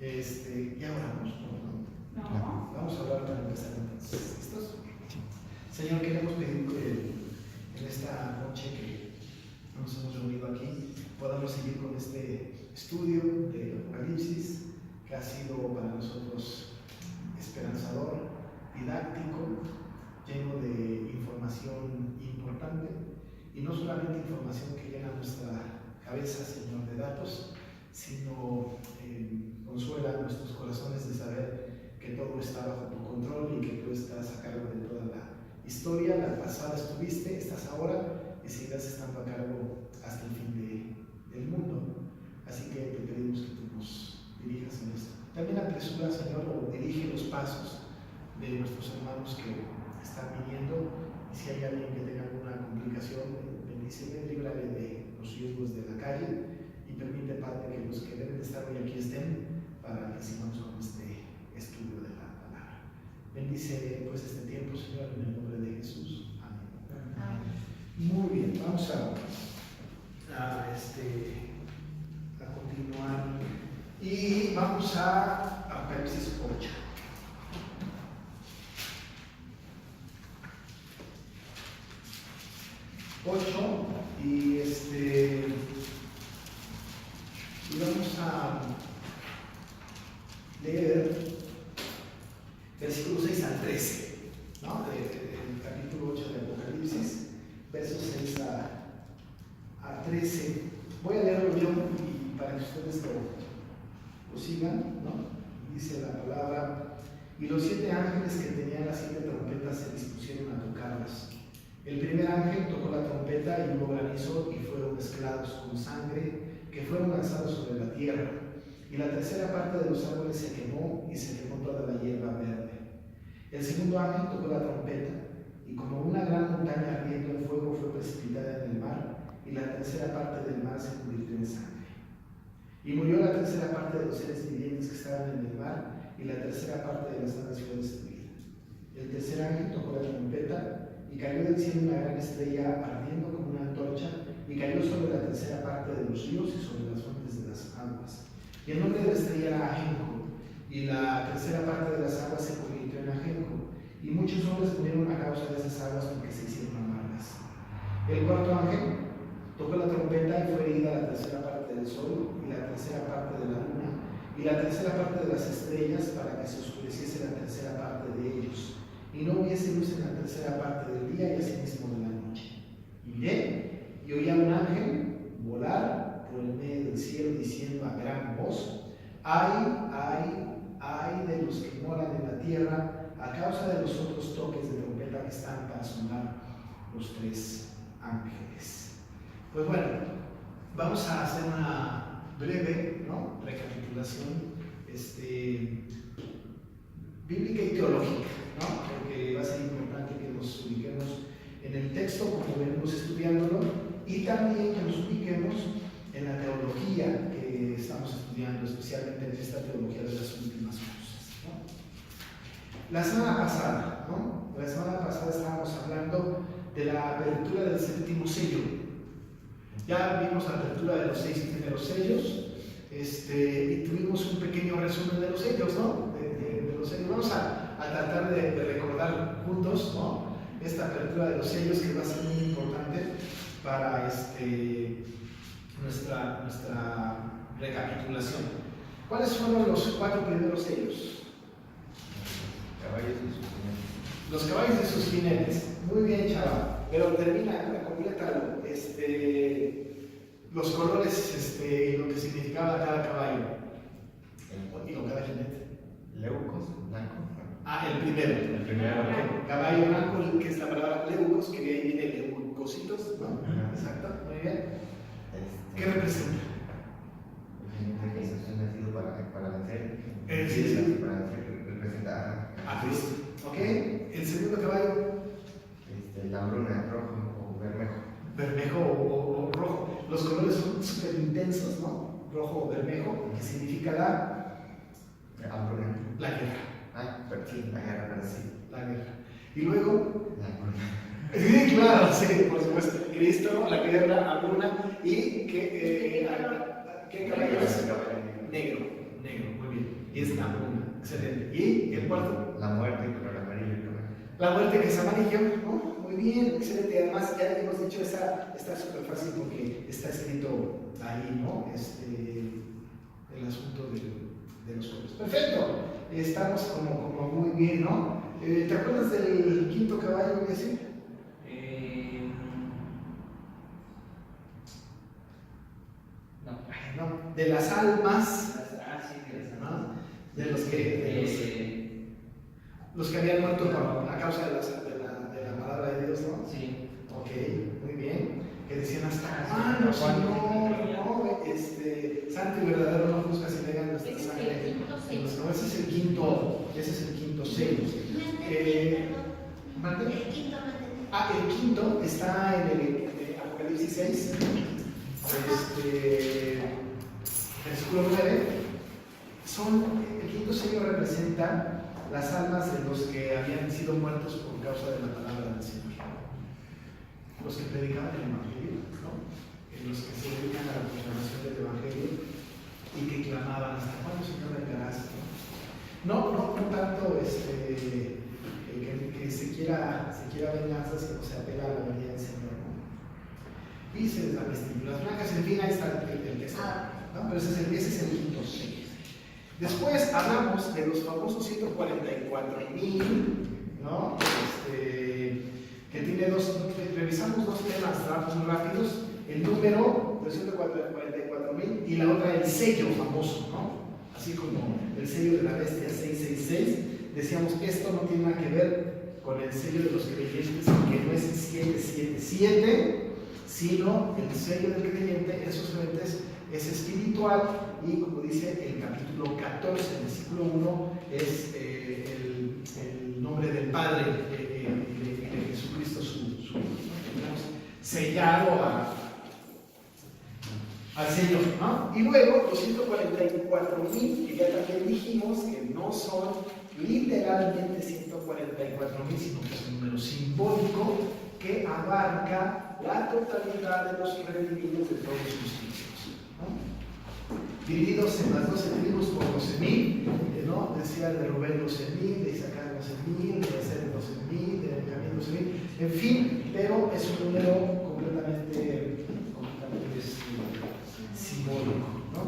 Ya oramos, ¿no? Vamos a hablar para empezar entonces. ¿Listos? Señor, queremos pedir que en esta noche que nos hemos reunido aquí podamos seguir con este estudio de Apocalipsis que ha sido para nosotros esperanzador, didáctico, lleno de información importante y no solamente información que llena nuestra cabeza, Señor, de datos, sino consuela nuestros corazones de saber que todo está bajo tu control y que tú estás a cargo de toda la historia. La pasada estuviste, estás ahora y seguirás estando a cargo hasta el fin del mundo. Así que te pedimos que tú nos dirijas en esto. También apresura, Señor, o dirige los pasos de nuestros hermanos que están viniendo. Y si hay alguien que tenga alguna complicación, bendícele, líbrale de los riesgos de la calle y permite, Padre, que los que deben estar hoy aquí estén para que sigamos con este estudio de la palabra. Bendice pues este tiempo, Señor, en el nombre de Jesús. Amén. Amén. Muy bien, vamos a continuar y vamos a Apocalipsis 8. Y vamos a leer versículos 6 al 13, ¿no? Del capítulo 8 de Apocalipsis, versos 6 a 13. Voy a leerlo yo y para que ustedes lo sigan, ¿no? Dice la palabra: y los 7 ángeles que tenían las 7 trompetas se dispusieron a tocarlas. El primer ángel tocó la trompeta y hubo granizo y fueron mezclados con sangre que fueron lanzados sobre la tierra. Y la tercera parte de los árboles se quemó y se quemó toda la hierba verde. El segundo ángel tocó la trompeta y como una gran montaña ardiendo en fuego fue precipitada en el mar y la tercera parte del mar se convirtió en sangre. Y murió la tercera parte de los seres vivientes que estaban en el mar y la tercera parte de las aves fue destruida. El tercer ángel tocó la trompeta y cayó del cielo una gran estrella ardiendo como una antorcha y cayó sobre la tercera parte de los ríos y sobre las fuentes de las aguas. Y el nombre de la estrella era Ajenjo, y la tercera parte de las aguas se convirtió en ajenjo, y muchos hombres murieron a causa de esas aguas porque se hicieron amargas. El cuarto ángel tocó la trompeta y fue herida la tercera parte del sol y la tercera parte de la luna y la tercera parte de las estrellas para que se oscureciese la tercera parte de ellos y no hubiese luz en la tercera parte del día y asimismo de la noche. Y miré y oía a un ángel volar por el medio del cielo diciendo a gran voz: ay de los que moran en la tierra a causa de los otros toques de trompeta que están para sonar los 3 ángeles. Pues bueno, vamos a hacer una breve, ¿no?, recapitulación bíblica y teológica, ¿no?, porque va a ser importante que nos ubiquemos en el texto como venimos estudiándolo y también que nos ubiquemos en la teología que estamos estudiando, especialmente en esta teología de las últimas cosas, ¿no? La semana pasada, estábamos hablando de la apertura del 7º sello. Ya vimos la apertura de los 6 primeros sellos, y tuvimos un pequeño resumen de los sellos, ¿no? De los sellos. Vamos a tratar de recordar juntos, ¿no?, esta apertura de los sellos, que va a ser muy importante para nuestra recapitulación. ¿Cuáles fueron los 4 primeros sellos? Caballos y sus jinetes. Los caballos y sus jinetes. Muy bien, chaval. Pero complétalo. Los colores, lo que significaba cada caballo. Y cada jinete. Leucos, blanco. El primero. El primero. Okay. Caballo blanco, que es la palabra leucos, que de ahí viene leucocitos, ¿no? Exacto, muy bien. ¿Qué representa? El jinete que Jesús ha nacido para vencer. Sí. Para vencer representa a Cristo. ¿Ok? El segundo caballo. La hambruna, rojo o bermejo. Bermejo o rojo. Los colores son súper intensos, ¿no? Rojo o bermejo, que significa la hambruna. La guerra. Pero sí, la guerra, pero sí. La guerra. Y luego. La hambruna. Sí, claro, sí, por supuesto. Cristo, la guerra, hambruna y ¿qué caballo es? Negro, muy bien. y es la bruna. Excelente. ¿Y el cuarto? La muerte, color amarillo, color. La muerte, que es amarillo, ¿no? Muy bien, excelente. Además, ya hemos dicho, está súper fácil porque está escrito ahí, ¿no? El asunto de los colores. Perfecto. Estamos como muy bien, ¿no? ¿Te acuerdas del quinto caballo, voy a decir? No. De las almas. De los que habían muerto a causa de la palabra de Dios, ¿no? Sí. Ok, muy bien. Que decían hasta cuándo, Señor, ¿no? Santo y verdadero no juzgas y negas nuestra sangre. Ese es el quinto sello. El quinto está en el Apocalipsis 6, versículo 9. El quinto sello representa las almas de los que habían sido muertos por causa de la palabra del Señor. Los que predicaban el Evangelio, ¿no? Los que se dedican a la proclamación del Evangelio y que clamaban: ¿hasta cuándo, Señor, vengarás? No tanto que se quiera venganza, sino se apela a la venida del Señor, ¿no? Y se les dan vestiduras blancas. En fin, ahí está el texto, ¿no? Pero ese es el quinto sello. Después hablamos de los famosos 144,000, ¿no? Que tiene revisamos dos temas muy rápidos: el número de 144,000 y la otra, el sello famoso, ¿no? Así como el sello de la bestia 666. Decíamos que esto no tiene nada que ver con el sello de los creyentes, que no es 777, sino el sello del creyente. Esos lentes es espiritual, y como dice el capítulo 14, versículo 1, es el nombre del Padre de Jesucristo, sellado al Señor, ¿no? Y luego los 144,000, que ya también dijimos que no son literalmente 144,000, sino que es un número simbólico que abarca la totalidad de los redimidos de todos sus hijos, ¿no? Divididos en las 12 tribus por 12,000, ¿no? Decía de Rubén 12,000, de Isaacar 12,000, de Aser 12,000, de Benjamín 12,000, en fin, pero es un número completamente simbólico, ¿no?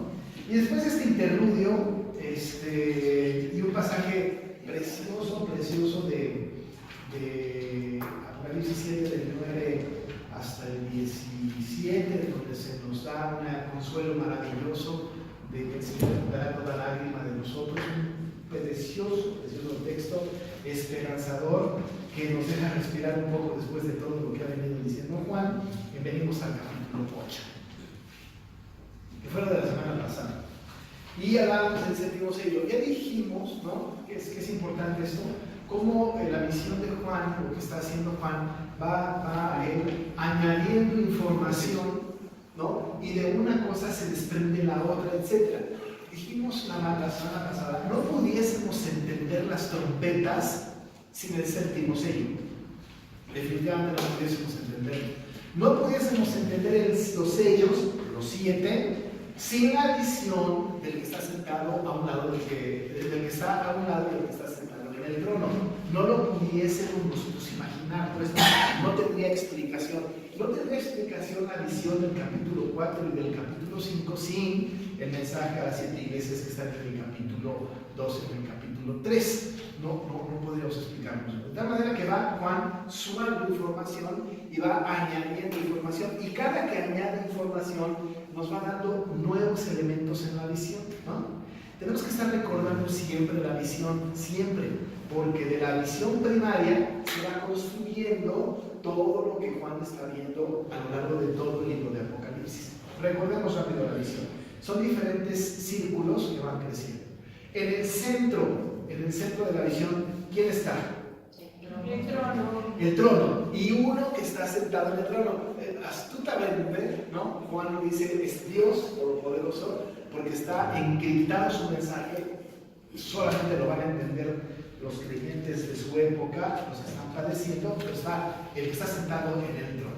Y después de este interludio, y un pasaje precioso de Apocalipsis 7, del 9 hasta el 17, donde se nos da un consuelo maravilloso de que el Señor dará toda lágrima de nosotros. Un precioso texto esperanzador que nos deja respirar un poco después de todo lo que ha venido diciendo Juan. Y venimos al capítulo 8, que fue lo de la semana pasada. Y hablamos del séptimo sello. Ya dijimos, ¿no?, que es importante esto, cómo la visión de Juan, lo que está haciendo Juan, va a él añadiendo información, ¿no? Y de una cosa se desprende la otra, etc. Dijimos la semana pasada, no pudiésemos entender las trompetas sin el séptimo sello. Definitivamente no pudiésemos entenderlo. No pudiésemos entender los sellos, los 7, sin la visión del que está sentado a un lado del que está a un lado del que está sentado en el trono. No lo pudiésemos nosotros imaginar, pues no tendría explicación. No tendría explicación la visión del capítulo 4 y del capítulo 5 sin el mensaje a las 7 iglesias que están en el capítulo 2 y en el capítulo 3. No podríamos explicarnos. De tal manera que va Juan sumando información y va añadiendo información, y cada que añade información nos va dando nuevos elementos en la visión, ¿no? Tenemos que estar recordando siempre la visión, siempre, porque de la visión primaria se va construyendo todo lo que Juan está viendo a lo largo de todo el libro de Apocalipsis. Recordemos rápido la visión. Son diferentes círculos que van creciendo. En el centro de la visión, ¿quién está? El trono. El trono. Y uno que está sentado en el trono. Astutamente, ¿no? Juan dice, es Dios Todopoderoso, porque está encriptado su mensaje. Solamente lo van a entender los creyentes de su época, los que están padeciendo, pero está el que está sentado en el trono.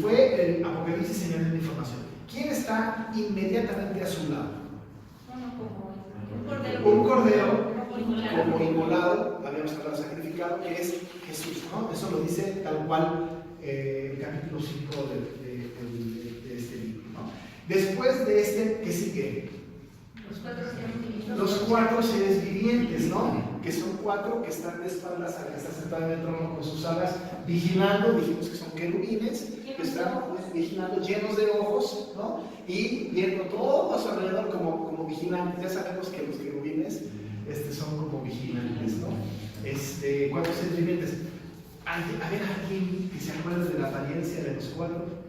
Fue el Apocalipsis señalando información. ¿Quién está inmediatamente a su lado? Uno como cordero como inmolado, habíamos hablado sacrificado, que es Jesús, ¿no? Eso lo dice tal cual el capítulo 5 de este libro, ¿no? Después de este, ¿qué sigue? Los cuatro seres vivientes, ¿no? Que son cuatro que están de espaldas al que está sentado en el trono con sus alas vigilando, dijimos que son querubines, que están vigilando llenos de ojos, ¿no? Y viendo todo a su alrededor como vigilantes. Ya sabemos que los querubines son como vigilantes, ¿no? Cuatro seres vivientes. A ver, alguien que se acuerde de la apariencia de los cuatro.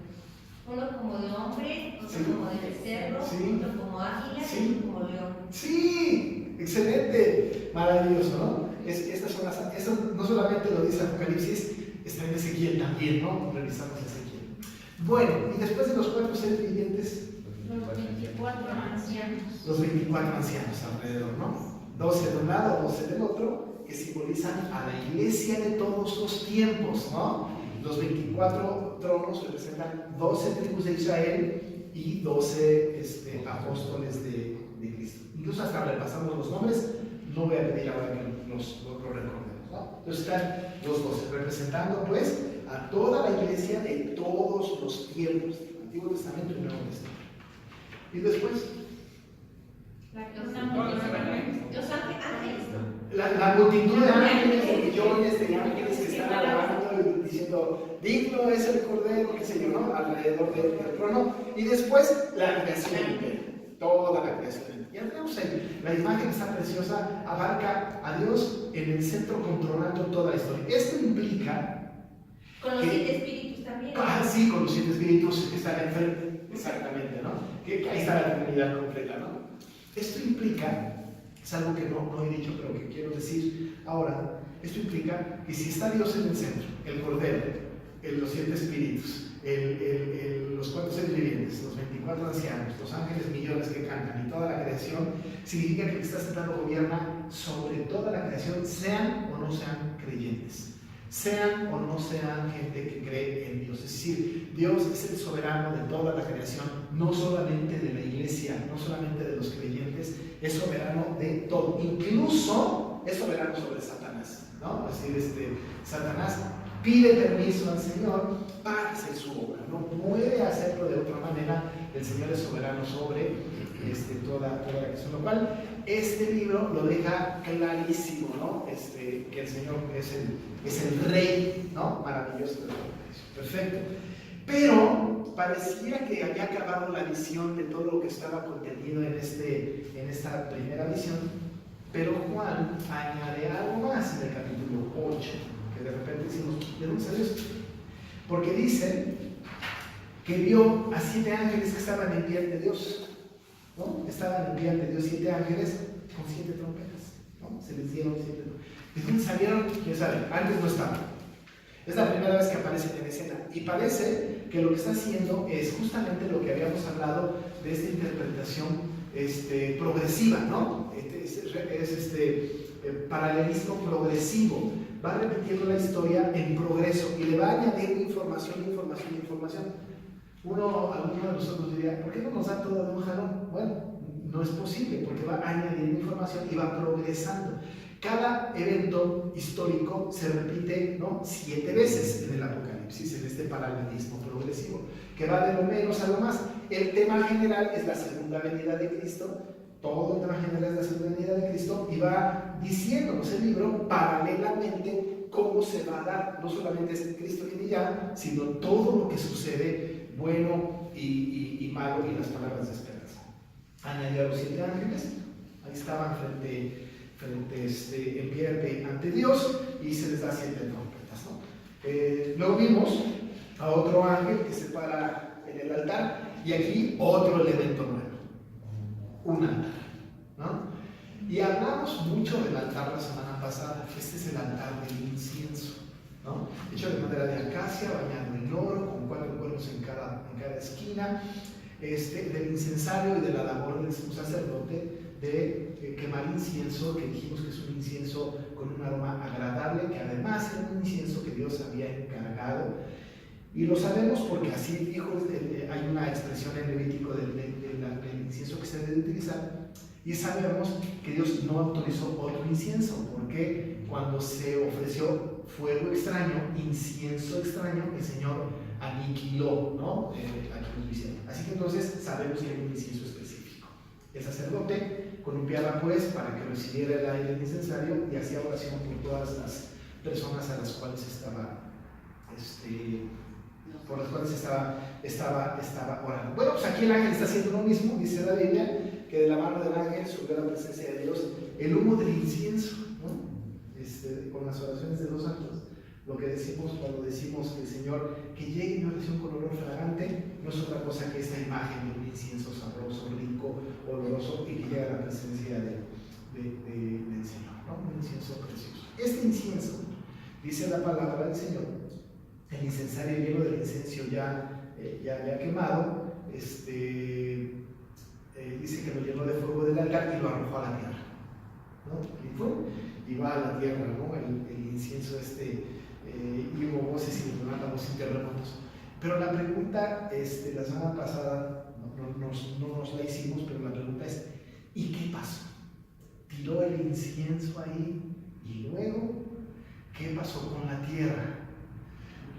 Uno como de hombre, otro Sí. como de becerro, Sí. otro como águila Sí. y otro como león. Sí, excelente, maravilloso, ¿no? Estas son eso no solamente lo dice Apocalipsis, está en Ezequiel también, ¿no? Revisamos Ezequiel. Bueno, y después de los cuatro seres vivientes, Los 24 ancianos. los 24 ancianos alrededor, ¿no? 12 de un lado, 12 del otro, que simbolizan a la iglesia de todos los tiempos, ¿no? Los 24 tronos representan 12 tribus de Israel y 12 apóstoles de Cristo. Incluso hasta repasamos los nombres, no voy a pedir ahora que los recordemos, ¿no? Entonces están los 12 representando pues a toda la iglesia de todos los tiempos, Antiguo Testamento y Nuevo Testamento. Y después Los ángeles, ¿no? la multitud de ángeles, de millones de ángeles que están alabando y diciendo, digno es el Cordero, qué sé yo, ¿no? Alrededor del trono. Y después la creación entera, toda la creación entera. Ya tenemos ahí, la imagen está preciosa, abarca a Dios en el centro controlando toda la historia. Esto implica... Con los 7 espíritus también. Sí, con los 7 espíritus que están enfrente, exactamente, ¿no? Que ahí está la Trinidad completa, ¿no? Esto implica, es algo que no he dicho, pero que quiero decir ahora, esto implica que si está Dios en el centro, el Cordero, los 7 espíritus, los 4 seres vivientes, los 24 ancianos, los ángeles millones que cantan y toda la creación, significa que el que está sentado gobierna sobre toda la creación, sean o no sean creyentes. Sean o no sean gente que cree en Dios. Es decir, Dios es el soberano de toda la creación, no solamente de la iglesia, no solamente de los creyentes, es soberano de todo. Incluso es soberano sobre Satanás, ¿no? Es decir, Satanás pide permiso al Señor para hacer su obra, no puede hacerlo de otra manera. El Señor es soberano sobre toda la creación, lo cual este libro lo deja clarísimo, ¿no? Que el Señor es el Rey, ¿no? Maravilloso de todo eso. Perfecto. Pero pareciera que había acabado la visión de todo lo que estaba contenido en esta primera visión, pero Juan añade algo más en el capítulo 8, que de repente decimos, ¿de dónde salió esto? Porque dice que vio a 7 ángeles que estaban en pie de Dios, ¿no? Estaban en pie de Dios 7 ángeles con 7 trompetas, ¿no? Se les dieron 7 trompetas. ¿De dónde salieron? ¿Quién sabe? Antes no estaban. Es la primera vez que aparecen en escena y parece que lo que está haciendo es justamente lo que habíamos hablado de esta interpretación progresiva, ¿no? Paralelismo progresivo. Va repitiendo la historia en progreso y le va añadiendo información. Alguno de nosotros diría, ¿por qué no nos da todo de un jalón? Bueno, no es posible porque va añadiendo información y va progresando. Cada evento histórico se repite, ¿no? 7 veces en el Apocalipsis, en este paralelismo progresivo, que va de lo menos a lo más. El tema general es la segunda venida de Cristo, todo el tema general es la segunda venida de Cristo, y va diciéndonos el libro paralelamente cómo se va a dar, no solamente es Cristo quien ya, sino todo lo que sucede, bueno y malo, y las palabras de esperanza. Añadió a los 7 ángeles, ahí estaban en pie ante Dios, y se les da 7 trompetas, ¿no? Luego vimos a otro ángel que se para en el altar, y aquí otro elemento nuevo, un altar, ¿no? Y hablamos mucho del altar la semana pasada. Este es el altar del incienso, ¿no? Hecho de madera de acacia, bañado en oro, con 4 cuernos en cada esquina, del incensario y de la labor del sumo sacerdote de quemar incienso, que dijimos que es un incienso con un aroma agradable, que además era un incienso que Dios había encargado. Y lo sabemos porque así dijo, hay una expresión en Levítico del incienso que se debe utilizar. Y sabemos que Dios no autorizó otro incienso, porque cuando se ofreció fuego extraño, incienso extraño, el Señor aniquiló, ¿no? Aquí nos dice. Así que entonces sabemos que hay un incienso específico. El sacerdote columpiaba pues para que recibiera el aire del incensario y hacía oración por todas las personas a las cuales estaba orando. Bueno, pues aquí el ángel está haciendo lo mismo, dice la Biblia, que de la mano del ángel subió a la presencia de Dios el humo del incienso, ¿no? Con las oraciones de los santos. Lo que decimos cuando decimos que el Señor, que llegue mi oración con olor fragante, no es otra cosa que esta imagen de un incienso sabroso, rico, oloroso, y que llega a la presencia del Señor, ¿no? Un incienso precioso. Este incienso, dice la palabra del Señor, el incensario lleno del incienso ya quemado, dice que lo llenó de fuego del altar y lo arrojó a la tierra, ¿no? Y va a la tierra, ¿no? El incienso y hubo voces y relámpagos y terremotos. Pero la pregunta, la semana pasada no nos la hicimos, pero la pregunta es, ¿y qué pasó? ¿Tiró el incienso ahí? ¿Y luego qué pasó con la tierra?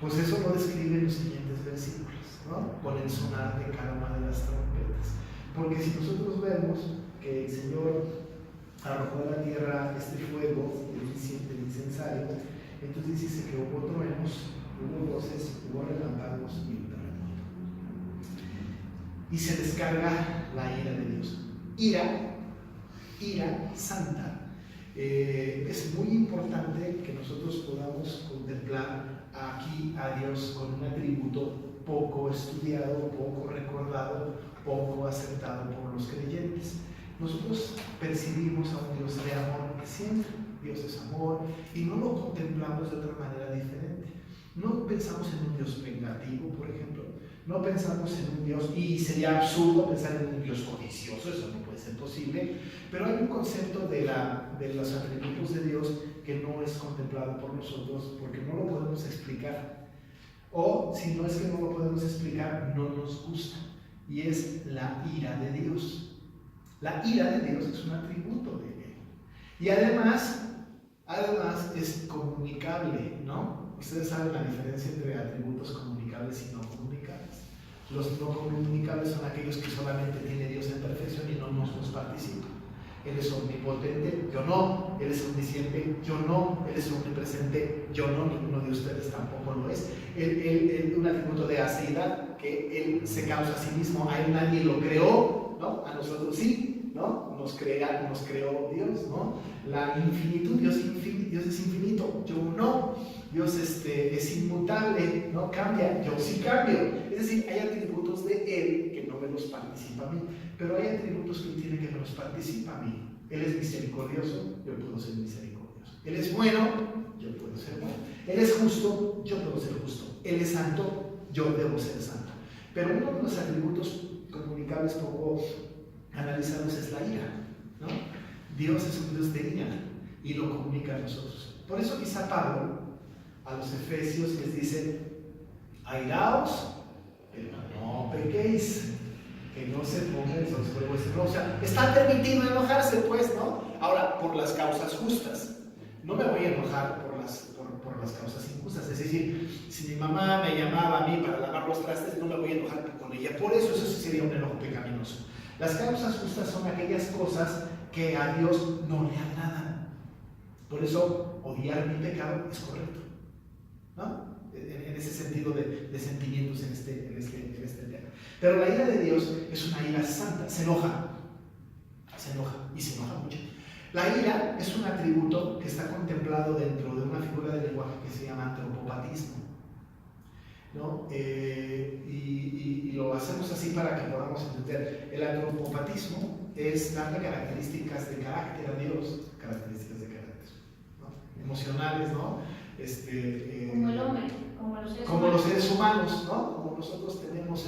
Pues eso lo describen los siguientes versículos, ¿no? Con el sonar de cada una de las trompetas. Porque si nosotros vemos que el Señor arrojó a la tierra este fuego del incensario, entonces dice que hubo truenos, hubo voces, hubo relámpagos y un terremoto. Y se descarga la ira de Dios. Ira santa. Es muy importante que nosotros podamos contemplar aquí a Dios con un atributo poco estudiado, poco recordado, poco aceptado por los creyentes. Nosotros percibimos a un Dios de amor que siempre, Dios es amor, y no lo contemplamos de otra manera diferente. No pensamos en un Dios vengativo, por ejemplo, no pensamos en un Dios, y sería absurdo pensar en un Dios codicioso, eso no puede ser posible, pero hay un concepto de los atributos de Dios que no es contemplado por nosotros porque no lo podemos explicar, o si no es que no lo podemos explicar, no nos gusta, y es la ira de Dios. La ira de Dios es un atributo de Él. Y además es comunicable, ¿no? Ustedes saben la diferencia entre atributos comunicables y no comunicables. Los no comunicables son aquellos que solamente tiene Dios en perfección y no nos participa. Él es omnipotente, yo no. Él es omnisciente, yo no. Él es omnipresente, yo no. Ninguno de ustedes tampoco lo es. Un atributo de aceidad, que Él se causa a sí mismo. A Él nadie lo creó, ¿no? A nosotros sí, ¿no? Nos creó Dios, ¿no? La infinitud, Dios es infinito, yo no. Dios es inmutable, no cambia, yo sí cambio. Es decir, hay atributos de Él que no me los participa a mí, pero hay atributos que Él tiene que me los participa a mí. Él es misericordioso, yo puedo ser misericordioso. Él es bueno, yo puedo ser bueno. Él es justo, yo puedo ser justo. Él es santo, yo debo ser santo. Pero uno de los atributos comunicables poco analizados es la ira, ¿no? Dios es un Dios de ira y lo comunica a nosotros. Por eso quizá Pablo a los efesios les dice: airaos, pero no pequéis, que no se pongan sobre vuestro enojo. O sea, está permitido enojarse, pues, ¿no? Ahora, por las causas justas. No me voy a enojar por las causas injustas. Es decir, si mi mamá me llamaba a mí para lavar los trastes, no me voy a enojar con ella. Por eso sí sería un enojo pecaminoso. Las causas justas son aquellas cosas que a Dios no le agradan. Por eso, odiar mi pecado es correcto, ¿no? En ese sentido de sentimientos en este tema. Pero la ira de Dios es una ira santa, se enoja y se enoja mucho. La ira es un atributo que está contemplado dentro de una figura de lenguaje que se llama antropopatismo, ¿no? Y lo hacemos así para que podamos entender. El antropopatismo es darle características de carácter a Dios, características de carácter, ¿no? Emocionales, ¿no? Como el hombre, como los seres humanos, ¿no? Como nosotros tenemos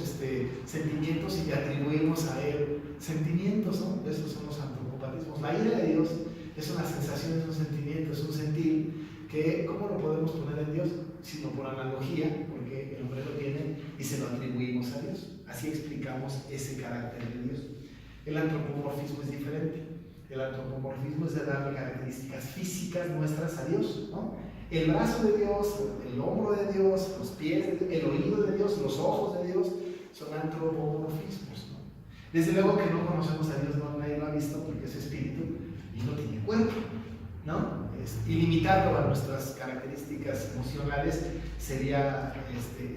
sentimientos y atribuimos a Él sentimientos, ¿no? Esos son los antropopatismos. La ira de Dios es una sensación, es un sentimiento, es un sentir que, ¿cómo lo podemos poner en Dios? Sino por analogía, porque el hombre lo tiene y se lo atribuimos a Dios. Así explicamos ese carácter de Dios. El antropomorfismo es diferente. El antropomorfismo es de darle características físicas nuestras a Dios, ¿no? El brazo de Dios, el hombro de Dios, los pies, el oído de Dios, los ojos de Dios, son antropomorfismos, ¿no? Desde luego que no conocemos a Dios, no, nadie lo ha visto porque es espíritu y no tiene cuerpo, ¿no? Y limitarlo a nuestras características emocionales sería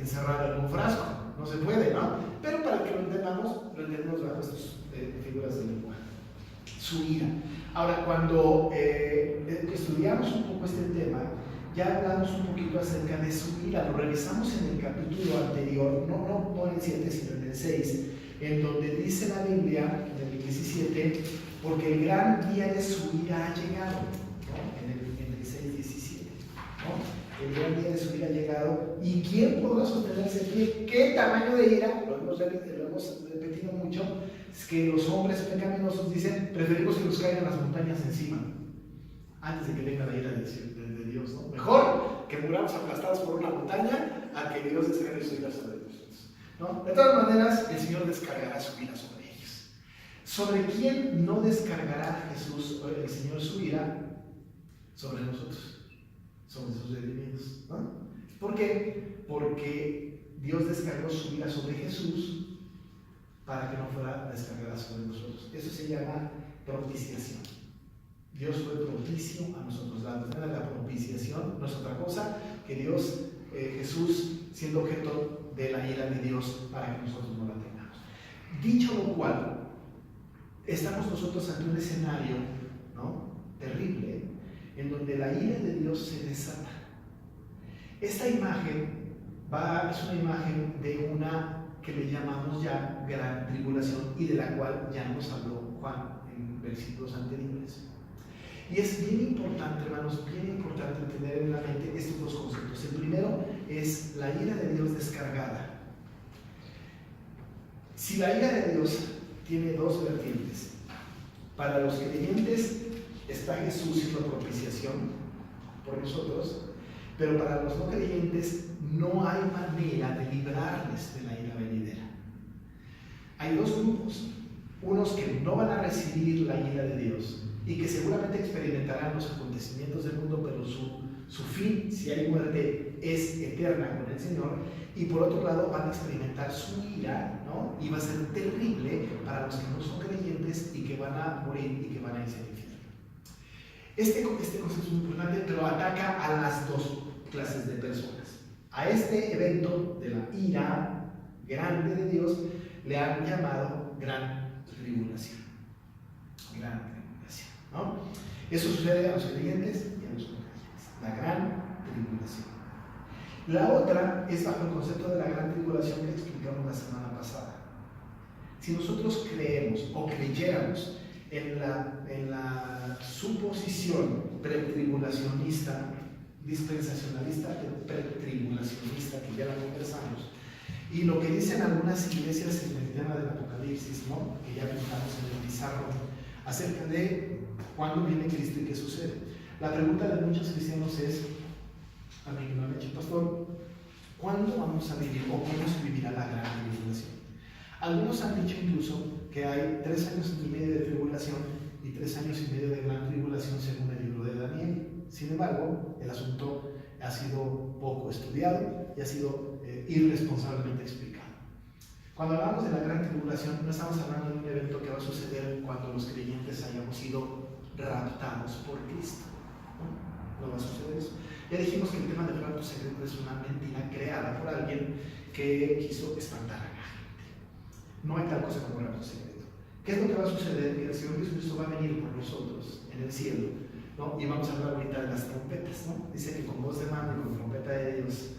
encerrarlo en un frasco, no se puede, ¿no? Pero para que lo entendamos bajo estas figuras del lenguaje. Su ira. Ahora, cuando estudiamos un poco este tema, ya hablamos un poquito acerca de su ira, lo revisamos en el capítulo anterior, no en el 7, sino en el 6, en donde dice la Biblia, en el 17, porque el gran día de su ira ha llegado, ¿no? En el 6, 17, ¿no? El gran día de su ira ha llegado, ¿y quién podrá sostenerse en pie? ¿Qué tamaño de ira? Lo hemos repetido mucho, es que los hombres pecaminosos dicen, preferimos que nos caigan las montañas encima, antes de que venga la ira de Dios, ¿no? Mejor que muramos aplastados por una montaña a que Dios descargue su ira sobre nosotros, ¿no? De todas maneras, el Señor descargará su ira sobre ellos. ¿Sobre quién no descargará Jesús, el Señor, su ira? Sobre nosotros, sobre sus redimidos, ¿no? ¿Por qué? Porque Dios descargó su ira sobre Jesús para que no fuera descargada sobre nosotros. Eso se llama propiciación. Dios fue propicio a nosotros. La propiciación no es otra cosa que Dios, Jesús, siendo objeto de la ira de Dios para que nosotros no la tengamos. Dicho lo cual, estamos nosotros ante un escenario, ¿no?, terrible, en donde la ira de Dios se desata. Esta imagen es una imagen de una que le llamamos ya gran tribulación y de la cual ya nos habló Juan en versículos anteriores. Y es bien importante, hermanos, bien importante tener en la mente estos dos conceptos. El primero es la ira de Dios descargada. Si la ira de Dios tiene dos vertientes, para los creyentes está Jesús siendo propiciación por nosotros, pero para los no creyentes no hay manera de librarles de la ira venidera. Hay dos grupos, unos que no van a recibir la ira de Dios y que seguramente experimentarán los acontecimientos del mundo, pero su fin, si hay muerte, es eterna con el Señor, y por otro lado van a experimentar su ira, ¿no? Y va a ser terrible para los que no son creyentes y que van a morir y que van a irse al infierno. Este concepto es muy importante, pero ataca a las dos clases de personas. A este evento de la ira grande de Dios le han llamado gran tribulación. Gran tribulación, ¿no? Eso sucede a los creyentes y a los no creyentes. La gran tribulación. La otra es bajo el concepto de la gran tribulación que explicamos la semana pasada. Si nosotros creemos o creyéramos en la suposición pretribulacionista, dispensacionalista, pretribulacionista, que ya la conversamos, y lo que dicen algunas iglesias en el tema del Apocalipsis, ¿no?, que ya pintamos en el pizarrón, acerca de cuándo viene Cristo y qué sucede. La pregunta de muchos cristianos es, a mí me lo han hecho, pastor, ¿cuándo vamos a vivir o cómo se vivirá la gran tribulación? Algunos han dicho incluso que hay 3 años y medio de tribulación y 3 años y medio de gran tribulación según el libro de Daniel. Sin embargo, el asunto ha sido poco estudiado y ha sido irresponsablemente explicado. Cuando hablamos de la gran tribulación, no estamos hablando de un evento que va a suceder cuando los creyentes hayamos sido raptados por Cristo. No va a suceder eso. Ya dijimos que el tema del rapto secreto es una mentira creada por alguien que quiso espantar a la gente. No hay tal cosa como rapto secreto. ¿Qué es lo que va a suceder? Que el Señor Jesucristo va a venir por nosotros en el cielo, ¿no? Y vamos a hablar ahorita de las trompetas, ¿no? Dice que con voz de mando y con trompeta de Dios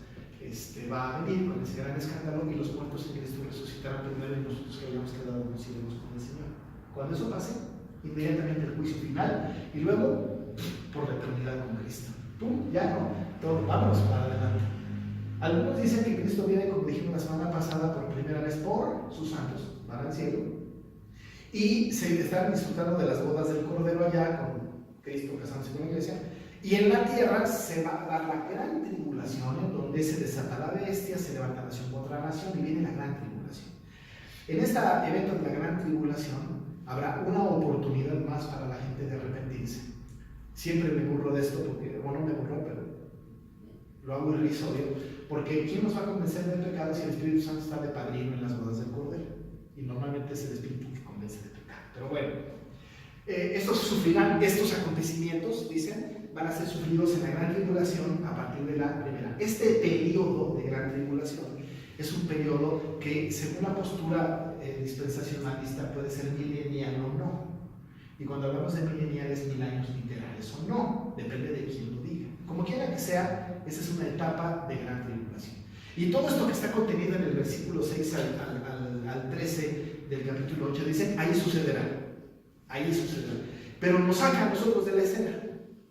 va a venir con ese gran escándalo y los muertos en Cristo resucitarán primero y nosotros que hayamos quedado nos iremos con el Señor. Cuando eso pase, inmediatamente el juicio final y luego por la eternidad con Cristo. ¡Pum! Ya no, todo, vámonos para adelante. Algunos dicen que Cristo viene, como dijimos la semana pasada, por primera vez por sus santos, van al cielo y se están disfrutando de las bodas del Cordero allá con Cristo casándose con la iglesia. Y en la tierra se va a dar la gran tribulación, en donde se desata la bestia, se levanta nación contra nación y viene la gran tribulación. En este evento de la gran tribulación habrá una oportunidad más para la gente de arrepentirse. Siempre me burlo de esto, porque, bueno, no me burlo, pero lo hago irrisorio, porque ¿quién nos va a convencer del pecado si el Espíritu Santo está de padrino en las bodas del Cordero? Y normalmente es el Espíritu que convence de pecado. Pero bueno, estos sufrirán, estos acontecimientos, dicen, van a ser sufridos en la gran tribulación a partir de la primera. Este periodo de gran tribulación es un periodo que, según la postura dispensacionalista, puede ser milenial o no. Y cuando hablamos de milenial es 1000 años literales o no, depende de quién lo diga. Como quiera que sea, esa es una etapa de gran tribulación. Y todo esto que está contenido en el versículo 6 al 13 del capítulo 8 dice, ahí sucederá. Ahí sucederá. Pero nos saca a nosotros de la escena.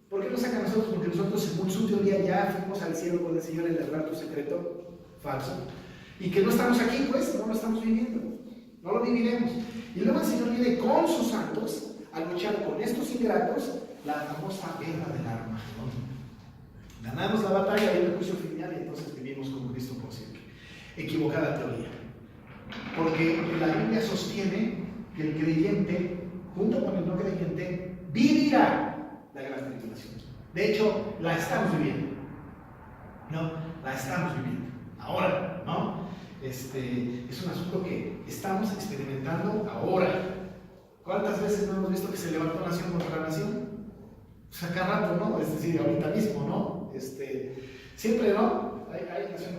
¿Por qué nos saca a nosotros? Porque nosotros, según su teoría, ya fuimos al cielo con el Señor en el rapto secreto, falso. Y que no estamos aquí, pues, no lo estamos viviendo. No lo viviremos. Y luego el Señor viene con sus santos a luchar con estos ingratos, la famosa guerra del Armagedón. Ganamos la batalla y el juicio final y entonces vivimos con Cristo por siempre. Equivocada teoría. Porque la Biblia sostiene que el creyente, junto con el no creyente, vivirá la gran tribulación. De hecho, la estamos viviendo. No, la estamos viviendo. Ahora, ¿no? Es un asunto que estamos experimentando ahora. ¿Cuántas veces no hemos visto que se levantó nación contra nación? Pues a cada rato, ¿no? Es decir, ahorita mismo, ¿no? Siempre, ¿no? Hay nación.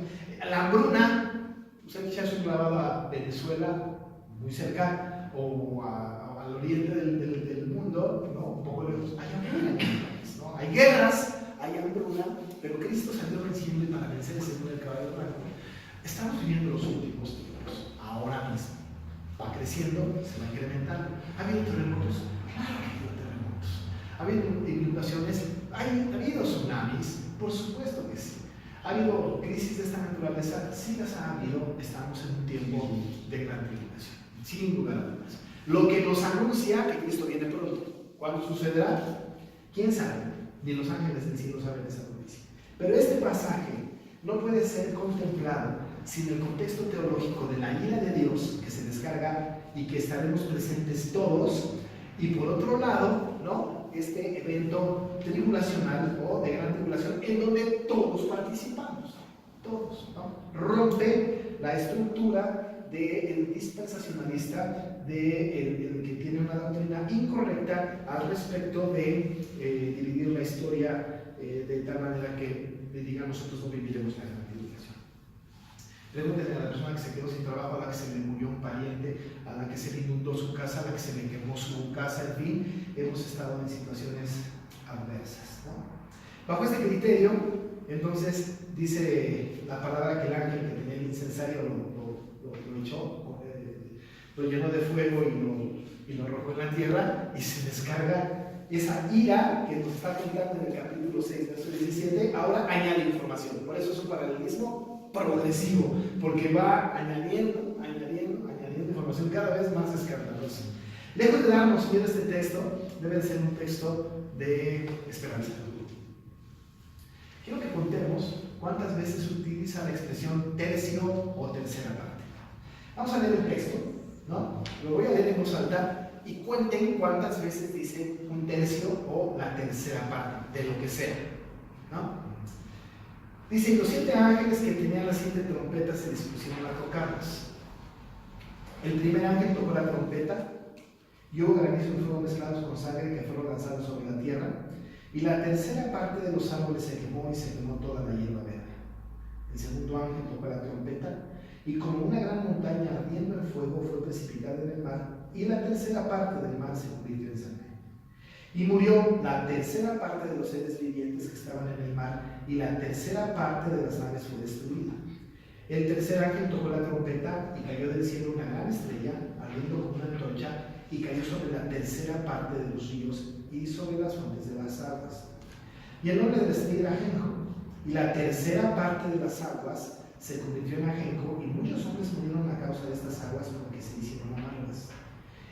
La hambruna, usted echa un clavado a Venezuela, muy cerca, o al oriente del mundo, ¿no? Un poco lejos. Hay hambruna, ¿no? Hay guerras, hay hambruna, pero Cristo salió venciendo para vencer ese mundo del caballo blanco. Estamos viviendo los últimos tiempos, ahora mismo. Va creciendo, se va incrementando. ¿Ha habido terremotos? Claro que ha habido terremotos. ¿Ha habido inundaciones? ¿Ha habido tsunamis? Por supuesto que sí. ¿Ha habido crisis de esta naturaleza? Sí las ha habido. Estamos en un tiempo de gran tribulación, sin lugar a dudas. Lo que nos anuncia que Cristo viene pronto. ¿Cuándo sucederá? ¿Quién sabe? Ni los ángeles del cielo saben esa noticia. Pero este pasaje no puede ser contemplado sin el contexto teológico de la ira de Dios que se descarga y que estaremos presentes todos, y por otro lado, ¿no? Este evento tribulacional o de gran tribulación en donde todos participamos, todos, ¿no? Rompe la estructura del dispensacionalista, el que tiene una doctrina incorrecta al respecto de dividir la historia de tal manera que, digamos, nosotros no viviremos la gran tribulación. Pregúntenle a la persona que se quedó sin trabajo, a la que se le murió un pariente, a la que se le inundó su casa, a la que se le quemó su casa, en fin, hemos estado en situaciones adversas, ¿no? Bajo este criterio, entonces, dice la palabra que el ángel que tenía el incensario lo echó, lo llenó de fuego y lo arrojó en la tierra, y se descarga esa ira que nos está contando en el capítulo 6, verso 17, ahora añade información. Por eso es un paralelismo progresivo, porque va añadiendo información cada vez más escandalosa. Lejos de darnos miedo este texto, debe ser un texto de esperanza. Quiero que contemos cuántas veces se utiliza la expresión tercio o tercera parte. Vamos a leer el texto, ¿no? Lo voy a leer en voz alta y cuenten cuántas veces dice un tercio o la tercera parte, de lo que sea, ¿no? Dice, y los 7 ángeles que tenían las 7 trompetas se dispusieron a tocarlas. El primer ángel tocó la trompeta y hubo granizo y fuego mezclados con sangre que fueron lanzados sobre la tierra, y la tercera parte de los árboles se quemó y se quemó toda la hierba verde. El segundo ángel tocó la trompeta y como una gran montaña ardiendo en fuego fue precipitada en el mar, y la tercera parte del mar se convirtió en sangre. Y murió la tercera parte de los seres vivientes que estaban en el mar, y la tercera parte de las naves fue destruida. El tercer ángel tocó la trompeta y cayó del cielo una gran estrella, ardiendo como una antorcha, y cayó sobre la tercera parte de los ríos y sobre las fuentes de las aguas. Y el nombre de la estrella era ajenjo, y la tercera parte de las aguas se convirtió en ajenjo, y muchos hombres murieron a causa de estas aguas porque se hicieron amargas.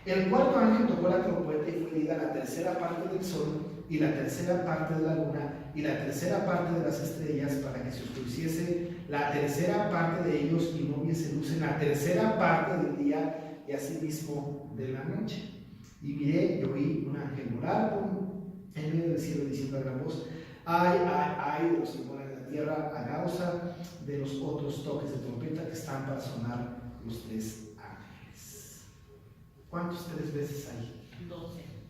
El cuarto ángel tocó la trompeta y fue herida la tercera parte del sol, y la tercera parte de la luna, y la tercera parte de las estrellas, para que se oscureciese la tercera parte de ellos y no hubiese luz en la tercera parte del día, y asimismo de la noche. Y miré y oí un ángel volar en medio del cielo diciendo a gran voz: ay de los que moran en la tierra a causa de los otros toques de trompeta que están para sonar los 3 ángeles. ¿Cuántos 3 veces hay?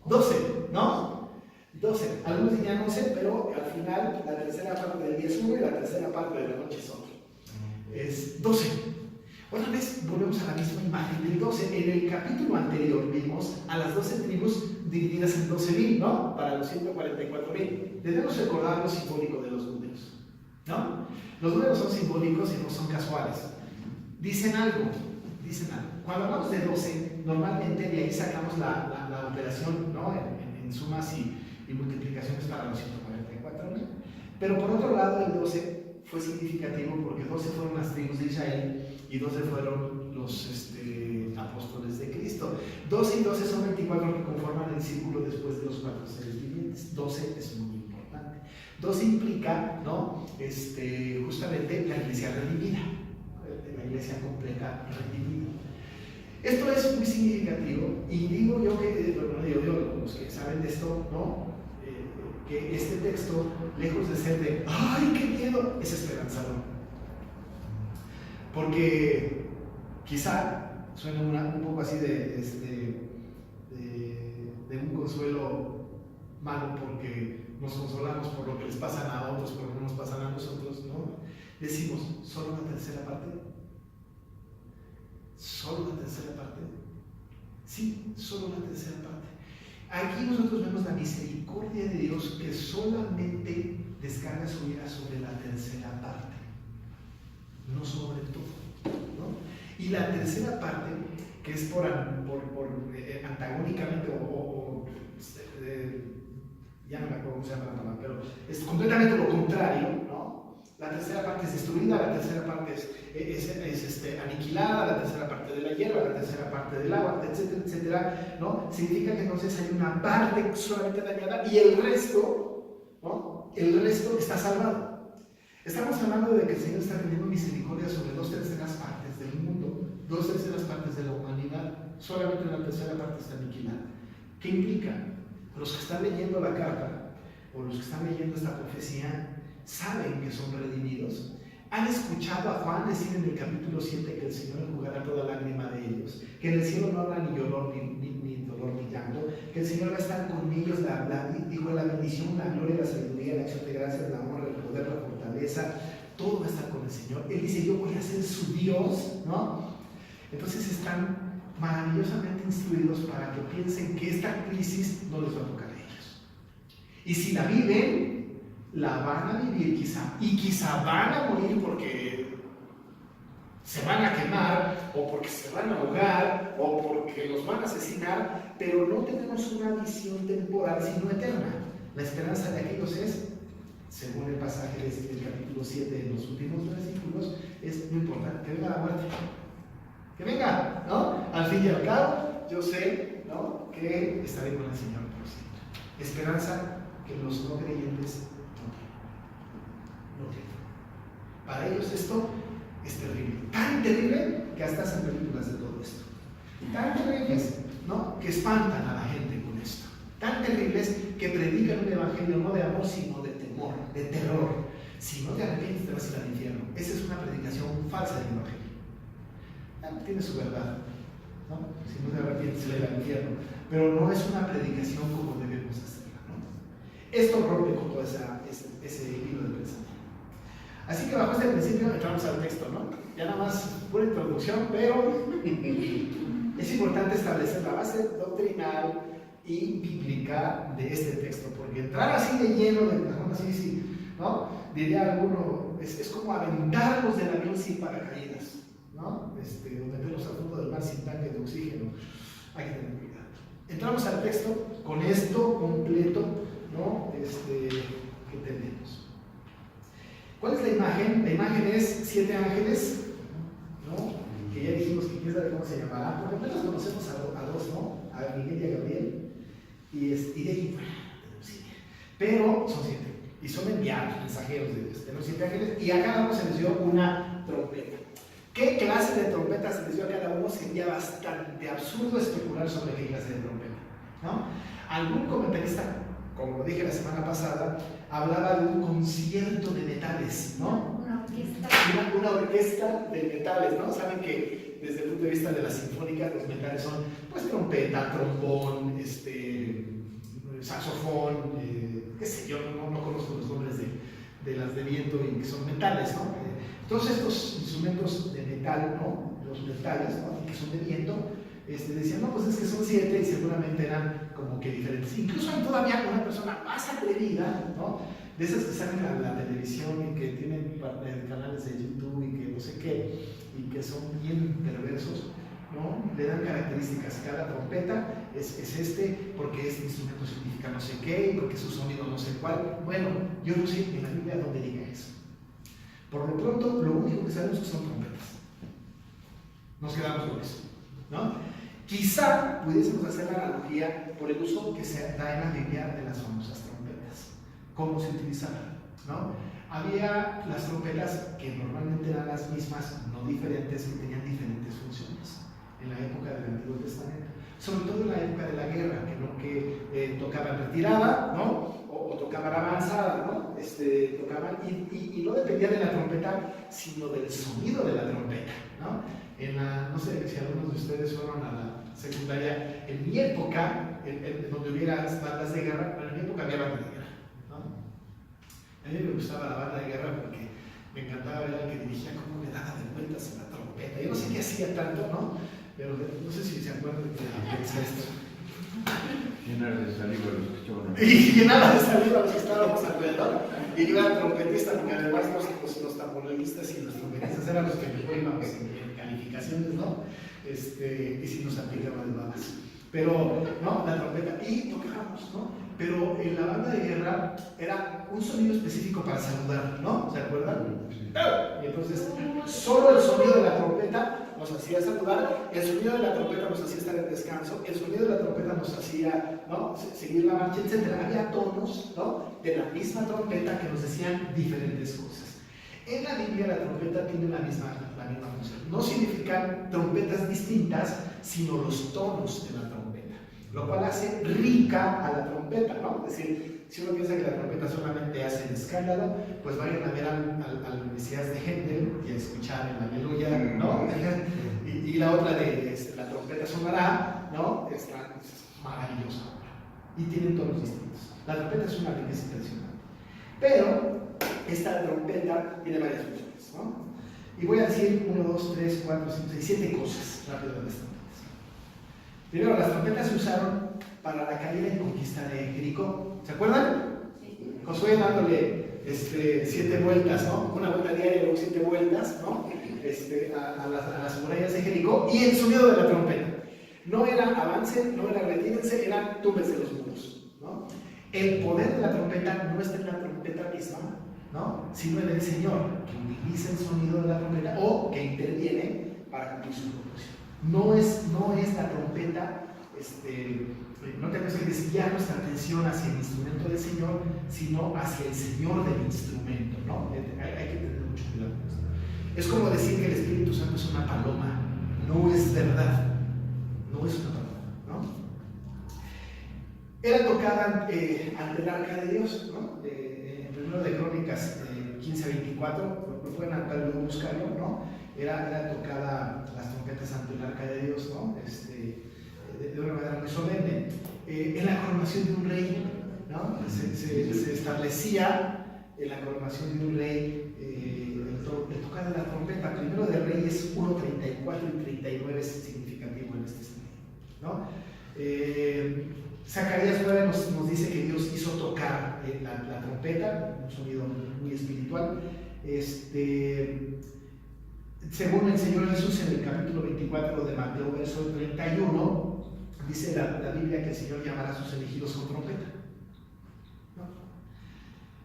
12, ¿no? 12. Algunos dirían 11, pero al final la tercera parte del día es uno y la tercera parte de la noche es otro. Es 12. Otra vez volvemos a la misma imagen del 12. En el capítulo anterior vimos a las 12 tribus divididas en 12,000, ¿no? Para los 144,000. Debemos recordar lo simbólico de los números, ¿no? Los números son simbólicos y no son casuales. Dicen algo. Cuando hablamos de 12, normalmente de ahí sacamos la operación, ¿no? En sumas y multiplicaciones para los 144,000. Pero por otro lado, el 12 fue significativo porque 12 fueron las tribus de Israel y 12 fueron los apóstoles de Cristo. 12 y 12 son 24 que conforman el círculo después de los 4 seres vivientes. 12 es muy importante. 12 implica, ¿no? Justamente la iglesia redimida, la iglesia completa redimida. Esto es muy significativo y digo yo que, los que saben de esto, ¿no? Que este texto, lejos de ser de ¡ay, qué miedo!, es esperanzador. Porque quizá suena un poco así de un consuelo malo, porque nos consolamos por lo que les pasan a otros, por lo que nos pasan a nosotros, ¿no? Decimos, ¿solo la tercera parte? ¿Solo la tercera parte? Sí, solo la tercera parte. Aquí nosotros vemos la misericordia de Dios que solamente descarga su ira sobre la tercera parte, no sobre todo, ¿no? Y la tercera parte, que es por antagónicamente ya no me acuerdo cómo se llama la palabra, pero es completamente lo contrario, ¿no? La tercera parte es destruida, la tercera parte es aniquilada, la tercera parte de la hierba, la tercera parte del agua, etcétera, etcétera, ¿no? Significa que entonces hay una parte solamente dañada y el resto, ¿no? El resto está salvado. Estamos hablando de que el Señor está teniendo misericordia sobre 2/3 partes del mundo, 2/3 partes de la humanidad, solamente la tercera parte está aniquilada. ¿Qué implica? Los que están leyendo la carta o los que están leyendo esta profecía saben que son redimidos. Han escuchado a Juan decir en el capítulo 7 que el Señor enjugará toda lágrima de ellos, que en el cielo no habrá ni dolor ni dolor ni llanto, que el Señor va a estar con ellos, dijo, la bendición, la gloria, la sabiduría, la acción de gracias, la honra, el poder, la fortaleza, todo va a estar con el Señor. Él dice, yo voy a ser su Dios, ¿no? Entonces están maravillosamente instruidos para que piensen que esta crisis no les va a tocar a ellos. Y si la viven, la van a vivir quizá van a morir porque se van a quemar, o porque se van a ahogar, o porque los van a asesinar, pero no tenemos una visión temporal, sino eterna. La esperanza de aquellos es, según el pasaje del capítulo 7, en los últimos versículos, es no importa, que venga la muerte. Que venga, ¿no? Al fin y al cabo, yo sé, ¿no?, que estaré con el Señor por siempre. Esperanza que los no creyentes no tienen. Para ellos esto es terrible. Tan terrible que hasta hacen películas de todo esto. Tan terribles, ¿no?, que espantan a la gente con esto. Tan terribles que predican un evangelio no de amor, sino de temor, de terror. Si no te arrepientes, te vas a ir al infierno. Esa es una predicación falsa del evangelio. Tiene su verdad, ¿no? Si no te arrepientes, se le va al infierno. Pero no es una predicación como debemos hacerla, ¿no? Esto rompe con todo ese hilo de pensamiento. Así que bajo este principio entramos al texto, ¿no? Ya nada más pura introducción, pero es importante establecer la base doctrinal y bíblica de este texto, porque entrar así de lleno, ¿no? Diría alguno, es como aventarnos del avión sin paracaídas, ¿no? O meterlos al fondo del mar sin tanque de oxígeno. Hay que tener cuidado. Entramos al texto con esto completo, ¿no? Que tenemos. ¿Cuál es la imagen? La imagen es 7 ángeles, ¿no? Que ya dijimos que quién sabe cómo se llamará, porque apenas conocemos a dos, ¿no? A Miguel y a Gabriel, y de ahí, bueno, pero son 7, y son enviados, mensajeros de Dios. Tenemos 7 ángeles, y a cada uno se les dio una trompeta. ¿Qué clase de trompeta se les dio a cada uno? Sería bastante absurdo especular sobre qué clase de trompeta. ¿no? Algún comentarista, como lo dije la semana pasada, hablaba de un concierto de metales, ¿no? Una orquesta. Una orquesta de metales, ¿no? Saben que desde el punto de vista de las sinfónicas, los metales son, pues, trompeta, trombón, saxofón, qué sé yo, no conozco los nombres de las de viento y que son metales, ¿no? Todos estos instrumentos de metal, ¿no? Los metales, ¿no? Que son de viento, decían, no, pues es que son 7 y seguramente eran como que diferentes. Incluso hay todavía una persona más atrevida, ¿no? De esas que salen a la televisión y que tienen canales de YouTube y que no sé qué, y que son bien perversos, ¿no? Le dan características. Cada trompeta es porque este instrumento significa no sé qué, y porque su sonido no sé cuál. Bueno, yo no sé en la Biblia dónde diga eso. Por lo pronto, lo único que sabemos es que son trompetas. Nos quedamos con eso, ¿no? Quizá pudiésemos hacer la analogía por el uso que se da en la Biblia de las famosas trompetas. ¿Cómo se utilizaban? ¿No? Había las trompetas que normalmente eran las mismas, no diferentes, y tenían diferentes funciones en la época del Antiguo Testamento, sobre todo en la época de la guerra, que tocaban retirada, ¿no? O tocaban avanzada, ¿no? Tocaban, y no dependía de la trompeta, sino del sonido de la trompeta, ¿no? No sé si algunos de ustedes fueron a la secundaria, en mi época, donde hubiera bandas de guerra, pero en mi época había bandas de guerra, ¿no? A mí me gustaba la banda de guerra porque me encantaba ver al que dirigía cómo le daba de vueltas a la trompeta. Yo no sé qué hacía tanto, ¿no? Pero no sé si se acuerdan de esto. Llenar de saliva los que estaban. Y llenaba de saliva los que estábamos alrededor. Y yo era trompetista, porque además los tamboristas y los trompetistas eran los que mejor íbamos en calificaciones, ¿no? Y si nos aplicaban de babas. Pero, ¿no? La trompeta. Y tocábamos, ¿no? Pero en la banda de guerra era un sonido específico para saludar, ¿no? ¿Se acuerdan? Y entonces, solo el sonido de la trompeta nos hacía saludar, el sonido de la trompeta nos hacía estar en descanso, el sonido de la trompeta nos hacía, ¿no? Seguir la marcha, etc. Había tonos, ¿no? De la misma trompeta que nos decían diferentes cosas. En la Biblia la trompeta tiene la misma función. No significan trompetas distintas, sino los tonos de la trompeta, lo cual hace rica a la trompeta, ¿no? Es decir, si uno piensa que la trompeta solamente hace el escándalo, pues vayan a ver al Mesías de Händel y a escuchar el Aleluya, ¿no? Y la otra de la trompeta sonará, ¿no? Es maravillosa. Y tienen tonos distintos. La trompeta es una riqueza impresionante. Pero esta trompeta tiene varias funciones, ¿no? Y voy a decir 1, 2, 3, 4, 5, 6, 7 cosas rápido de las trompetas. Primero, las trompetas se usaron para la caída y conquista de Jericó. ¿Se acuerdan? Sí. Josué dándole 7 vueltas, ¿no? Una vuelta diaria y luego 7 vueltas, ¿no? A las murallas de Jericó, y el sonido de la trompeta. No era avance, no era retírense, era túmbense los muros, ¿no? El poder de la trompeta no está en la trompeta misma, ¿no? Sino en el Señor, que utiliza el sonido de la trompeta o que interviene para cumplir su propósito. No es la trompeta, no tenemos que desviar nuestra atención hacia el instrumento del Señor, sino hacia el Señor del instrumento, ¿no? Hay que tener mucho cuidado con esto. Es como decir que el Espíritu Santo es una paloma. No es verdad. No es una paloma, ¿no? Era tocada ante el arca de Dios, ¿no? En 1 de Crónicas 15:24, lo pueden anotar y luego buscarlo, ¿no? Era tocada las trompetas ante el arca de Dios, ¿no? De una manera muy solemne. En la coronación de un rey, ¿no? Se establecía en la coronación de un rey el tocar de la trompeta. Primero de Reyes 1:34 y 39 es significativo en este sentido, ¿no? Zacarías 9 nos dice que Dios hizo tocar la trompeta, un sonido muy espiritual. Según el Señor Jesús en el capítulo 24 de Mateo, verso 31, dice la Biblia que el Señor llamará a sus elegidos con trompeta.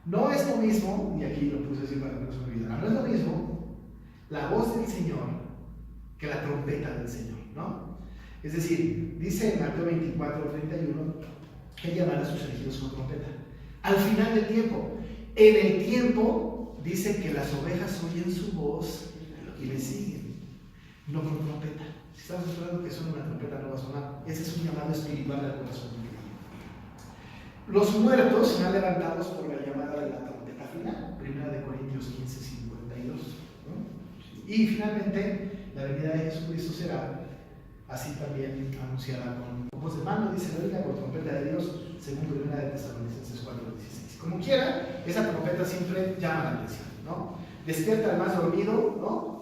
No es lo mismo, y aquí lo puse así para que no se me olvidara, no es lo mismo la voz del Señor que la trompeta del Señor, ¿no? Es decir, dice en Mateo 24:31 que llamará a sus elegidos con trompeta. Al final del tiempo, en el tiempo, dice que las ovejas oyen su voz y le siguen, no con trompeta. Si estamos esperando que suene una trompeta, no va a sonar. Ese es un llamado espiritual al corazón. Los muertos serán levantados por la llamada de la trompeta final, 1 Corintios 15:52. ¿No? Y finalmente, la venida de Jesucristo será así también anunciada con voz de mando, dice la Biblia, por trompeta de Dios, según 1 Tesalonicenses 4:16. Como quiera, esa trompeta siempre llama la atención, ¿no? Despierta al más dormido, ¿no?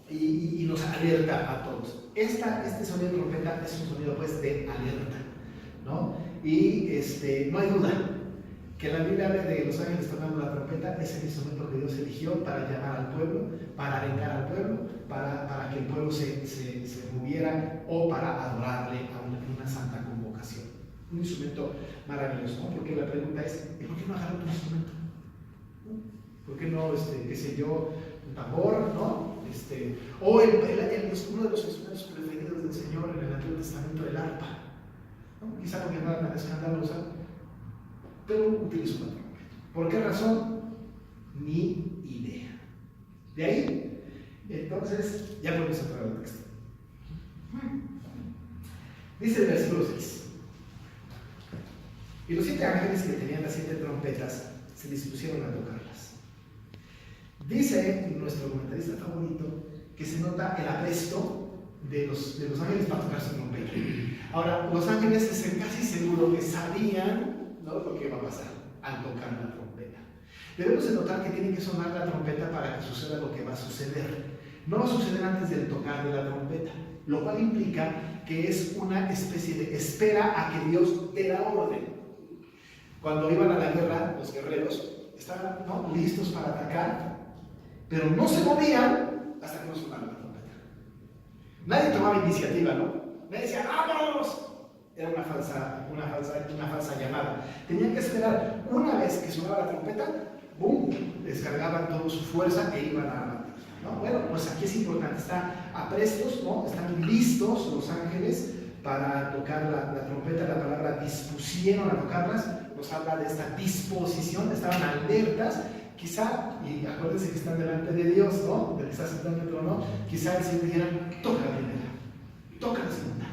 Y nos alerta a todos. Este sonido de trompeta es un sonido pues de alerta, ¿no? Y no hay duda que la Biblia habla de los ángeles tocando la trompeta. Es el instrumento que Dios eligió para llamar al pueblo, para alentar al pueblo, para que el pueblo se moviera o para adorarle a una santa convocación. Un instrumento maravilloso, ¿no? Porque la pregunta es, ¿y por qué no agarrar tu instrumento? ¿No? ¿Por qué no, qué sé yo, un tambor, ¿no? O uno de los instrumentos preferidos del Señor en el Antiguo Testamento, el arpa, ¿no? Quizá porque no era tan escandalosa, pero utilizo la trompeta. ¿Por qué razón? Ni idea. De ahí, entonces, ya podemos entrar al texto. Dice el versículo 6. Y los 7 ángeles que tenían las 7 trompetas se dispusieron a tocarlas. Dice nuestro comentarista favorito que se nota el apresto de los ángeles para tocar su trompeta. Ahora, los ángeles es casi seguro que sabían, ¿no?, lo que iba a pasar al tocar la trompeta. Debemos de notar que tiene que sonar la trompeta para que suceda lo que va a suceder. No va a suceder antes del tocar de la trompeta, lo cual implica que es una especie de espera a que Dios dé la orden. Cuando iban a la guerra, los guerreros estaban, ¿no?, listos para atacar, pero no se movían hasta que no sonara la trompeta. Nadie tomaba iniciativa, ¿no? Nadie decía, ¡vámonos! Era una falsa llamada. Tenían que esperar. Una vez que sonaba la trompeta, ¡bum!, descargaban toda su fuerza e iban a armar, ¿no? Bueno, pues aquí es importante, están aprestos, ¿no? Están listos los ángeles para tocar la trompeta. La palabra dispusieron a tocarlas nos habla de esta disposición, estaban alertas. Quizá, y acuérdense que están delante de Dios, ¿no?, del que está sentado en el trono, quizá el Señor dijera, toca la primera, toca la segunda,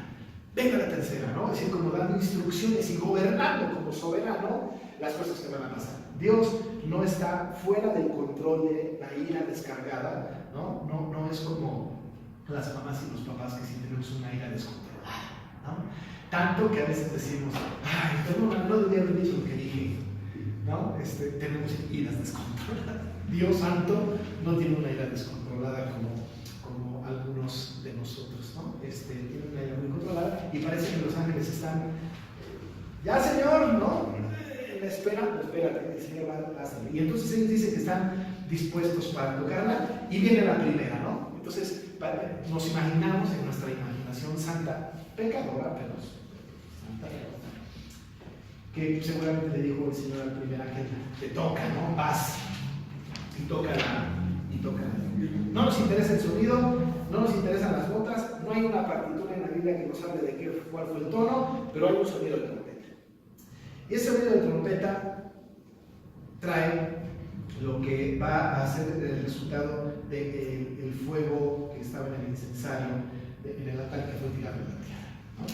venga la tercera, ¿no? Es decir, como dando instrucciones y gobernando como soberano las cosas que van a pasar. Dios no está fuera del control de la ira descargada, ¿no? No es como las mamás y los papás que sí tenemos una ira descontrolada, ¿no? Tanto que a veces decimos, ay, perdón, no debía haber dicho lo que dije, ¿no? Tenemos iras descontroladas. Dios Santo no tiene una ira descontrolada como algunos de nosotros, ¿no? Tiene una ira muy controlada y parece que los ángeles están, ya Señor, ¿no? Espérate, el Señor va a salir. Y entonces ellos dicen que están dispuestos para tocarla y viene la primera, ¿no? Entonces nos imaginamos en nuestra imaginación santa, pecadora, pero santa, que seguramente le dijo el Señor al primer ángel, te toca, ¿no? Vas y tócala. No nos interesa el sonido, no nos interesan las notas, no hay una partitura en la Biblia que nos hable de cuál fue el tono, pero hay un sonido de trompeta. Y ese sonido de trompeta trae lo que va a ser el resultado del fuego que estaba en el incensario, en el altar que fue tirado en la tierra, ¿no?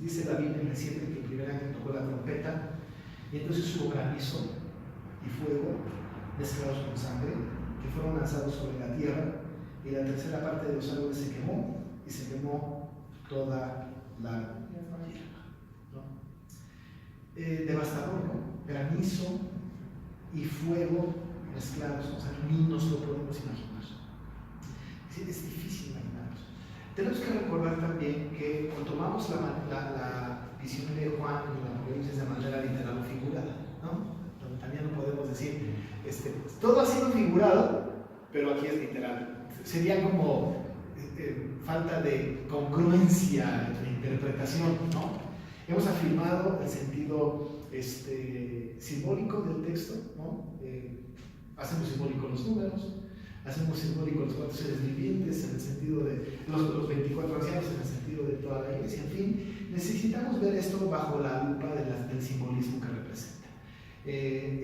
Dice la Biblia en el 7 que el primer ángel tocó la trompeta y entonces hubo granizo y fuego mezclados con sangre que fueron lanzados sobre la tierra y la tercera parte de los árboles se quemó y se quemó toda la tierra, ¿no? Devastador, ¿no? Granizo y fuego mezclados con sangre, ni nos lo podemos imaginar. Es difícil imaginarnos. Tenemos que recordar también que cuando tomamos la visión de Juan en la Apocalipsis de manera literal o figurada, ¿no? También no podemos decir, todo ha sido figurado, pero aquí es literal. Sería como falta de congruencia de interpretación, ¿no? Hemos afirmado el sentido simbólico del texto, ¿no? Hacemos simbólicos los números, hacemos simbólicos los 4 seres vivientes en el sentido de los 24 ancianos en el sentido de toda la iglesia. En fin, necesitamos ver esto bajo la lupa del simbolismo que representa.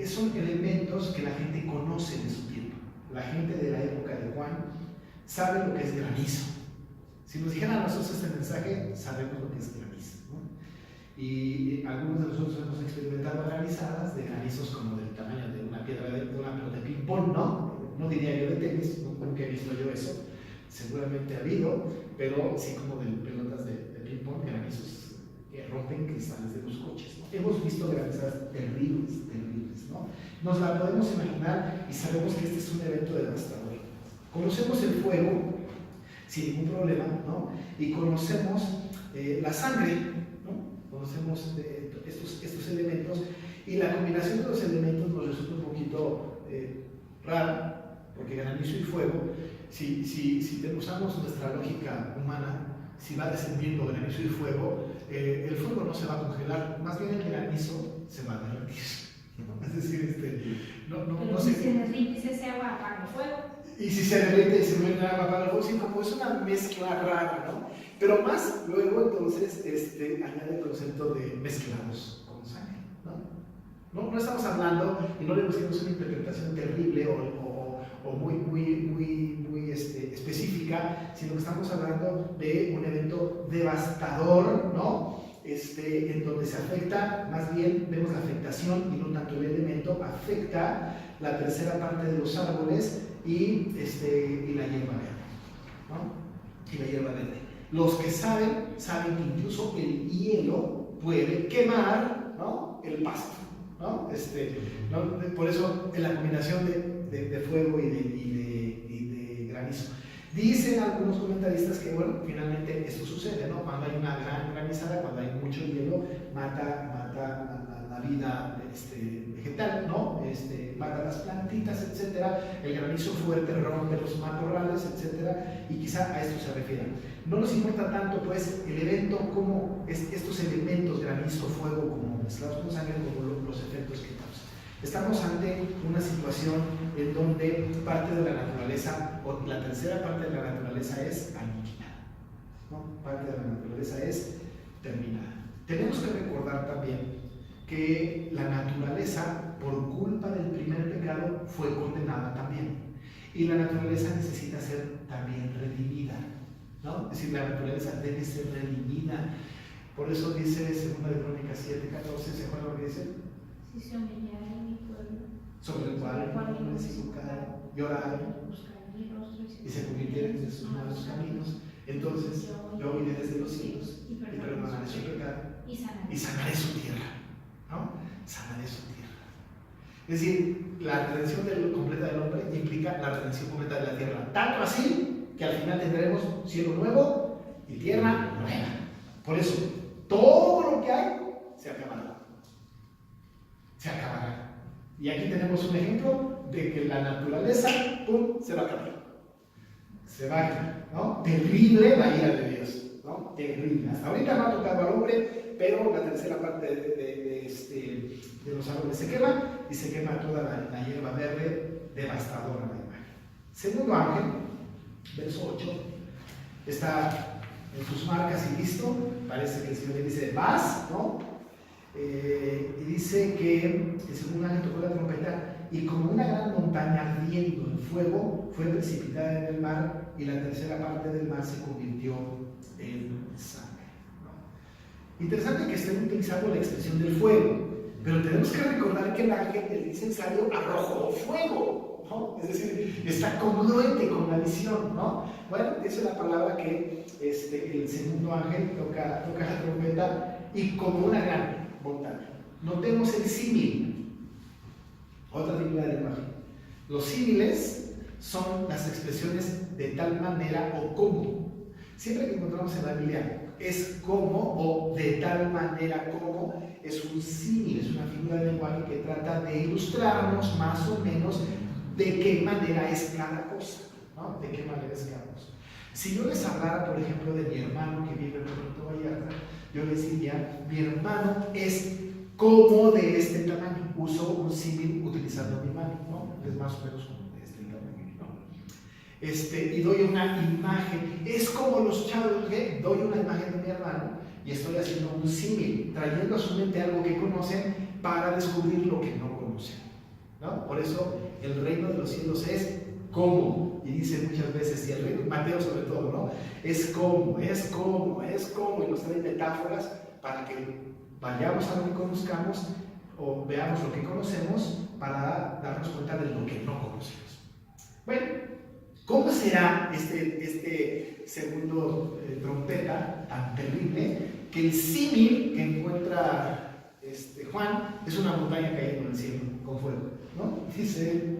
Son elementos que la gente conoce de su tiempo. La gente de la época de Juan sabe lo que es granizo. Si nos dijeran a nosotros este mensaje, sabemos lo que es granizo, ¿no? Y algunos de nosotros hemos experimentado granizadas de granizos como del tamaño de una piedra de una pelota de ping-pong, ¿no? No diría yo de tenis, nunca he visto yo eso. Seguramente ha habido, pero sí como de pelotas de ping-pong, granizos que rompen cristales de los coches, ¿no? Hemos visto granizadas terribles, terribles, ¿no? Nos la podemos imaginar y sabemos que este es un evento devastador. Conocemos el fuego sin ningún problema, ¿no? Y conocemos la sangre, ¿no? Conocemos estos elementos y la combinación de los elementos nos resulta un poquito rara, porque granizo y fuego, si usamos nuestra lógica humana, si va descendiendo granizo y fuego, el fuego no se va a congelar, más bien el granizo se va a derretir. ¿No? Es decir, no si sé. se derrite ese agua apaga el fuego. Y si se derrite y se vuelve a apagar el fuego, sí, como es una mezcla rara, ¿no? Pero más luego entonces añade el concepto de mezclados con sangre, ¿no? No estamos hablando, y no le busquemos una interpretación terrible o muy específica, sino que estamos hablando de un evento devastador, ¿no? En donde se afecta, más bien vemos la afectación y no tanto el elemento, afecta la tercera parte de los árboles y la hierba verde, ¿no? Y la hierba verde. Los que saben que incluso el hielo puede quemar, ¿no? El pasto, ¿no? ¿No? Por eso en la combinación de fuego y de granizo. Dicen algunos comentaristas que, bueno, finalmente esto sucede, ¿no? Cuando hay una gran granizada, cuando hay mucho hielo, mata la vida vegetal, ¿no? Mata las plantitas, etcétera. El granizo fuerte rompe los matorrales, etcétera. Y quizá a esto se refieran. No nos importa tanto, pues, el evento, como estos elementos, granizo, fuego, como mezclados con sangre, como los efectos que causan. Estamos ante una situación en donde parte de la naturaleza, o la tercera parte de la naturaleza es aniquilada, ¿no? Parte de la naturaleza es terminada. Tenemos que recordar también que la naturaleza, por culpa del primer pecado, fue condenada también. Y la naturaleza necesita ser también redimida, ¿no? Es decir, la naturaleza debe ser redimida. Por eso dice 2 de Crónicas 7:14, ¿se acuerdan lo que dice? Si se humillara mi pueblo, sobre el cual no es invocar, llorar y se convirtieron en sus malos caminos, entonces yo oiré desde los cielos y perdonaré su pecado y sanaré su tierra, ¿no? Sanaré su tierra. Es decir, la redención completa del hombre implica la redención completa de la tierra, tanto así que al final tendremos cielo nuevo y tierra nueva. Por eso, todo lo que hay se acabará. Se acabará. Y aquí tenemos un ejemplo de que la naturaleza, ¡pum!, se va a acabar. Se va a acabar, ¿no? Terrible la ira de Dios, ¿no? Terrible. Hasta ahorita no ha tocado al hombre, pero la tercera parte de los árboles se quema y se quema toda la hierba verde, devastadora la imagen. Segundo ángel, verso 8, está en sus marcas y listo. Parece que el Señor le dice, vas, ¿no? Y dice que el segundo ángel tocó la trompeta y como una gran montaña ardiendo en fuego fue precipitada en el mar y la tercera parte del mar se convirtió en sangre, ¿no? Interesante que estén utilizando la expresión del fuego, pero tenemos que recordar que el ángel del incensario arrojó fuego, ¿no? Es decir, está congruente con la visión, ¿no? Bueno, esa es la palabra que el segundo ángel toca la trompeta y como una gran montaña. Notemos el símil. Otra figura de la imagen. Los símiles son las expresiones de tal manera o como. Siempre que encontramos en la Biblia es como o de tal manera como, es un símil, es una figura de lenguaje que trata de ilustrarnos más o menos de qué manera es cada cosa, ¿no? De qué manera es cada cosa. Si yo les hablara, por ejemplo, de mi hermano que vive en Puerto Vallarta, yo les diría, mi hermano es como de este tamaño. Uso un símil utilizando mi mano, ¿no? Es más o menos como de este tamaño, ¿no? Y doy una imagen. Es como los chavos que doy una imagen de mi hermano y estoy haciendo un símil, trayendo a su mente algo que conocen para descubrir lo que no conocen, ¿no? Por eso el reino de los cielos es como, y dice muchas veces, y el reino, Mateo sobre todo, ¿no? Es como, y nos trae metáforas para que Vayamos a lo que conozcamos o veamos lo que conocemos para darnos cuenta de lo que no conocemos. Bueno, ¿cómo será este segundo trompeta tan terrible? Que el símil que encuentra Juan es una montaña cayendo del cielo con fuego, ¿no? Dice,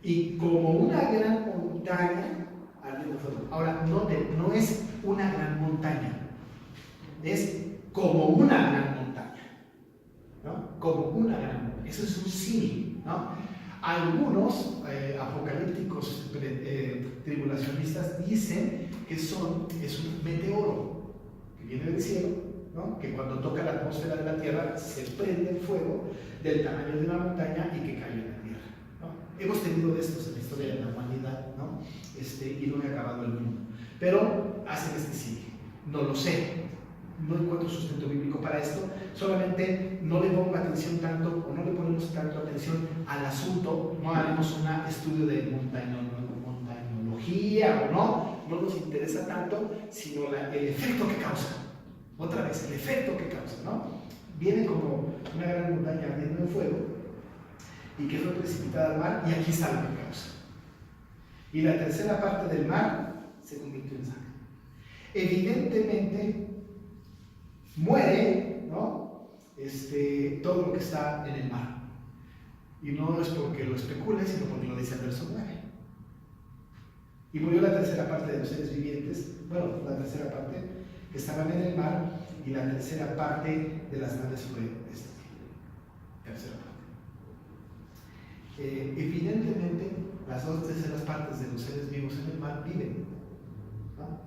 y como una gran montaña ardiendo fuego. Ahora, noten, no es una gran montaña, es como una gran montaña, ¿no? Como una gran montaña. Eso es un símil, ¿no? Algunos apocalípticos tribulacionistas dicen que es un meteoro que viene del cielo, ¿no? Que cuando toca la atmósfera de la Tierra se prende el fuego del tamaño de una montaña y que cae en la Tierra, ¿no? Hemos tenido de estos en la historia de la humanidad, ¿no? Y no he acabado el mundo. Pero hacen este símil. No lo sé. No encuentro sustento bíblico para esto, solamente no le pongo atención tanto o no le ponemos tanto atención al asunto, no haremos un estudio de montañología o no nos interesa tanto, sino el efecto que causa. Otra vez, el efecto que causa, ¿no? Viene como una gran montaña ardiendo en fuego y que fue precipitada al mar y aquí está lo que causa. Y la tercera parte del mar se convirtió en sangre. Evidentemente, muere, ¿no? Todo lo que está en el mar. Y no es porque lo especule, sino porque lo dice el verso 9. Y murió la tercera parte de los seres vivientes, bueno, la tercera parte que estaban en el mar, y la tercera parte de las naves fue tercera parte. Evidentemente, las dos terceras partes de los seres vivos en el mar viven, ¿no?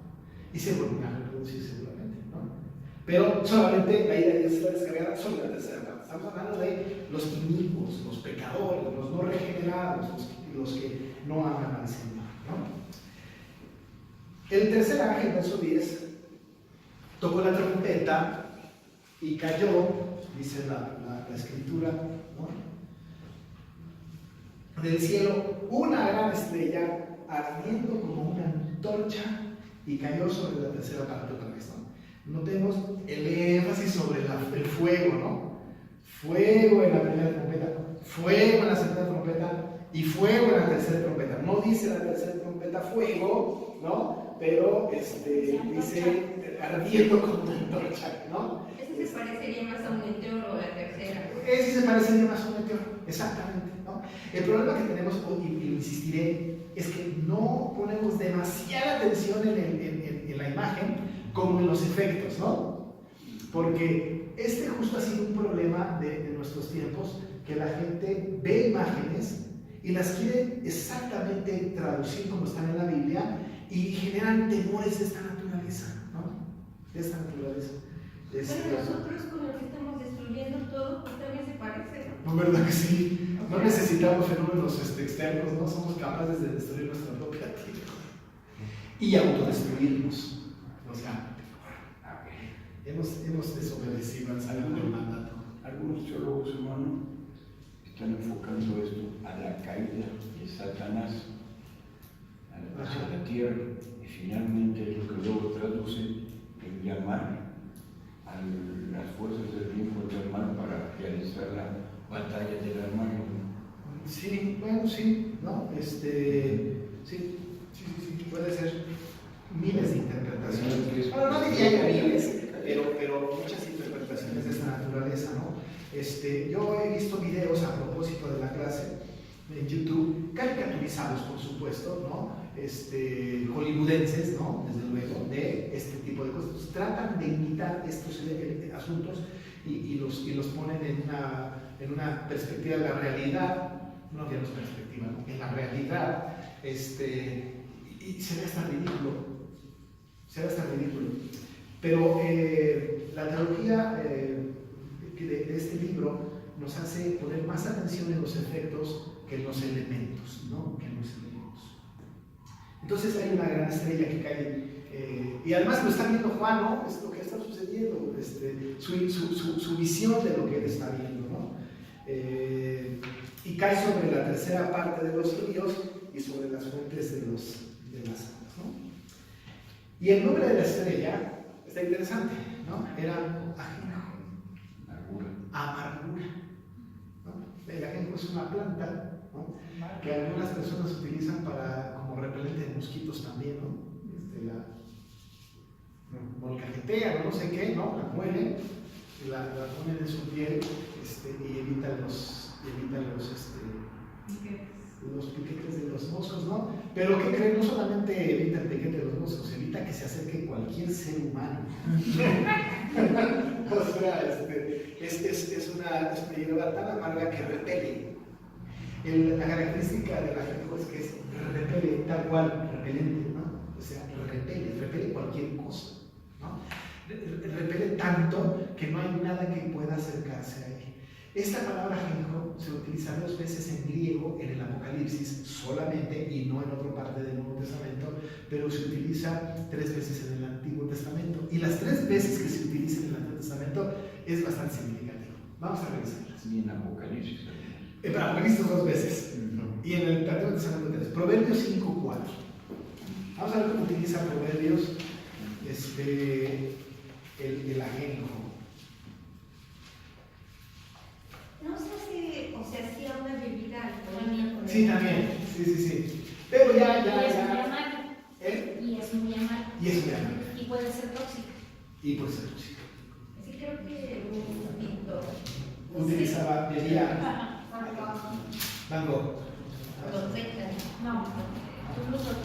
Y se vuelven a reproducir seguramente, ¿no? Pero solamente la idea es la descargada sobre la tercera parte. Estamos hablando de los inicuos, los pecadores, los no regenerados, los que no aman al Señor, ¿no? El tercer ángel, verso 10, tocó la trompeta y cayó, dice la escritura, ¿no? Del cielo una gran estrella ardiendo como una antorcha y cayó sobre la tercera parte otra vez, ¿no? Notemos el énfasis sobre el fuego, ¿no? Fuego en la primera trompeta, fuego en la segunda trompeta y fuego en la tercera trompeta. No dice la tercera trompeta fuego, ¿no? Pero dice ardiendo como una antorcha, ¿no? Eso se parecería más a un meteoro, la tercera. Ese se parecería más a un meteoro, exactamente, ¿no? El problema que tenemos, y lo insistiré, es que no ponemos demasiada atención en la imagen como en los efectos, ¿no? Porque justo ha sido un problema de nuestros tiempos, que la gente ve imágenes y las quiere exactamente traducir como están en la Biblia y generan temores de esta naturaleza, ¿no? De esta naturaleza. Pero nosotros con lo que estamos destruyendo todo, pues también se parece, ¿no? No, ¿verdad que sí? No necesitamos fenómenos externos, no somos capaces de destruir nuestra propia tierra y autodestruirnos. O sea, hemos desobedecido al salir del mandato. Algunos teólogos humanos están enfocando esto a la caída de Satanás hacia la tierra, y finalmente es lo que luego traduce en llamar a las fuerzas del bien por llamar para realizar la batalla del Armagedón. Sí, bueno, sí, ¿no? Sí, puede ser miles de interpretaciones. Bueno, no diría que miles, pero muchas interpretaciones de esta naturaleza, ¿no? Yo he visto videos a propósito de la clase en YouTube, caricaturizados, por supuesto, ¿no? Hollywoodenses, ¿no? Desde luego, de este tipo de cosas. Entonces, tratan de imitar estos asuntos y los ponen en una perspectiva de la realidad. No digamos perspectiva, ¿no? En la realidad, y se ve hasta ridículo. Pero la teología de este libro nos hace poner más atención en los efectos que en los elementos, ¿no? Entonces hay una gran estrella que cae, y además lo está viendo Juan, ¿no? Es lo que está sucediendo, su visión de lo que él está viendo, ¿no? Y cae sobre la tercera parte de los ríos y sobre las fuentes de las aguas, ¿no? Y el nombre de la estrella está interesante, ¿no? Era El ajenjo es una planta, ¿no? Que algunas personas utilizan para, como repelente de mosquitos también, ¿no? La molcajetean o no sé qué, ¿no? La muelen, la ponen en su piel y evitan los piquetes de los moscos, ¿no? Pero ¿qué creen? No solamente evita el piquete de los moscos, evita que se acerque cualquier ser humano. O sea, es una hierba tan amarga que repele. La característica del ajenjo es que es repele, tal cual, repelente, ¿no? O sea, repele cualquier cosa, ¿no? Repele tanto que no hay nada que pueda acercarse a él. Esta palabra ajenjo se utiliza 2 veces en griego en el Apocalipsis solamente y no en otra parte del Nuevo Testamento, pero se utiliza 3 veces en el Antiguo Testamento. Y las 3 veces que se utiliza en el Antiguo Testamento es bastante significativo. Vamos a revisarlas. Y en Apocalipsis también. En Apocalipsis 2 veces. Y en el Antiguo Testamento 3. Proverbios 5:4. Vamos a ver cómo utiliza Proverbios el ajenjo. No sé si, o sea, si a una bebida alcohólica con Sí, también. Sí. Pero ya. Y es muy amargo. ¿Eh? Y es muy amargo. Y puede ser tóxico. Y puede ser tóxico. Sí, creo que un pintor Utilizaba, bebía Van Gogh. los dejan. No, incluso Ok.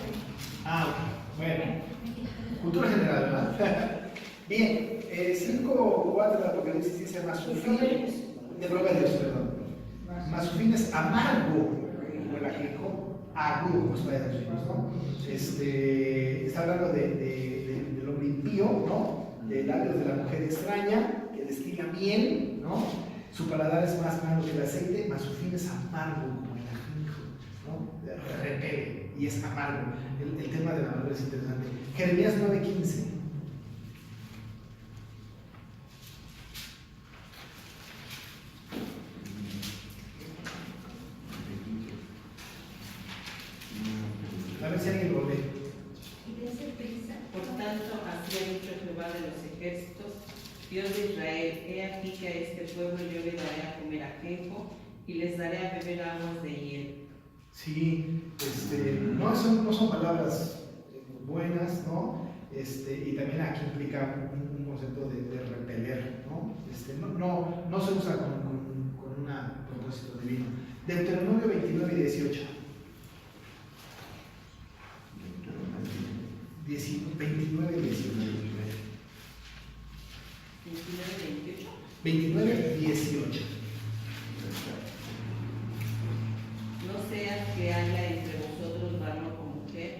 Bueno. Cultura general, ¿verdad? Bien. 5:4 de Apocalipsis dice Masufín. De Proverbios, perdón. Masufín es amargo, como el ajenjo, agudo, como está en los libros, ¿no? Está hablando del hombre impío, ¿no? De labios de la mujer extraña, que destila miel, ¿no? Su paladar es más malo que el aceite, Masufín es amargo, como el ajenjo, ¿no? Repele, y es amargo. El tema de la amargura es interesante. Jeremías 9:15. A ver si alguien lo lee. Y de ese prisa, Por tanto, así ha dicho Jehová de los ejércitos, Dios de Israel: he aquí que a este pueblo yo le daré a comer ajenjo y les daré a beber aguas de hiel. Sí, no son palabras buenas, ¿no? Y también aquí implica un concepto de repeler, ¿no? No se usa con un propósito divino. Deuteronomio 29:18. 29:18. No sea que haya entre vosotros varón o mujer,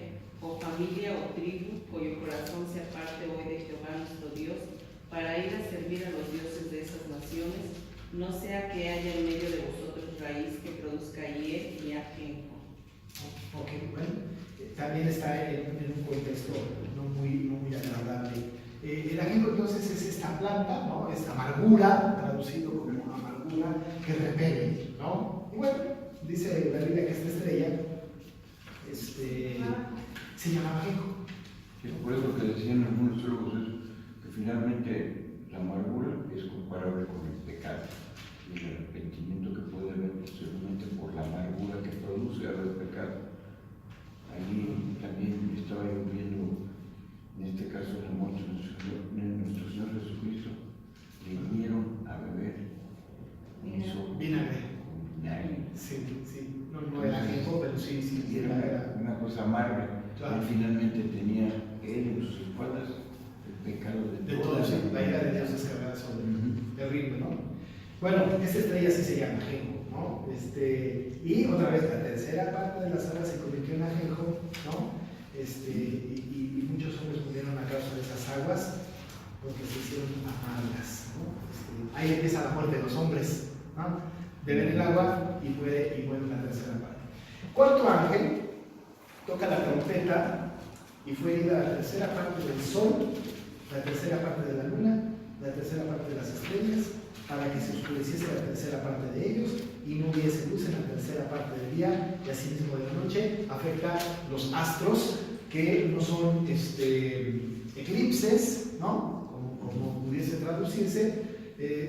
o familia o tribu, cuyo corazón se aparte hoy de Jehová nuestro Dios, para ir a servir a los dioses de esas naciones, no sea que haya en medio de vosotros raíz que produzca hiel y ajenjo. Ok, bueno, también está en un contexto no muy agradable. El ajenjo entonces es esta planta, ¿no? Es amargura, traducido como amargura, que repele, ¿no? Y bueno, dice la Biblia que esta estrella se llama ajenjo. Sí, por eso que decían algunos teólogos es que finalmente la amargura es comparable con el pecado y el arrepentimiento que puede haber posteriormente por la amargura que produce al pecado. Allí también estaba yo viendo, en este caso, la muerte de nuestro Señor Jesucristo, le dieron a beber Vinagre. Vinagre. Sí. No era ajenjo, pero sí. Era una cosa amarga. Claro. Él finalmente tenía él en sus espaldas el pecado de todos. La ira de Dios es cargada sobre él. Terrible, ¿no? Bueno, esta estrella sí se llama ajenjo, ¿no? Y otra vez, la tercera parte de las aguas se convirtió en ajenjo, ¿no? Y muchos hombres murieron a causa de esas aguas porque se hicieron amargas, ¿no? Ahí empieza la muerte de los hombres, ¿no? Beben el agua y muere la tercera parte. Cuarto ángel toca la trompeta y fue herida la tercera parte del sol, la tercera parte de la luna, la tercera parte de las estrellas, para que se oscureciese la tercera parte de ellos y no hubiese luz en la tercera parte del día, y asimismo de la noche. Afecta los astros, que no son eclipses, ¿no? Como pudiese traducirse,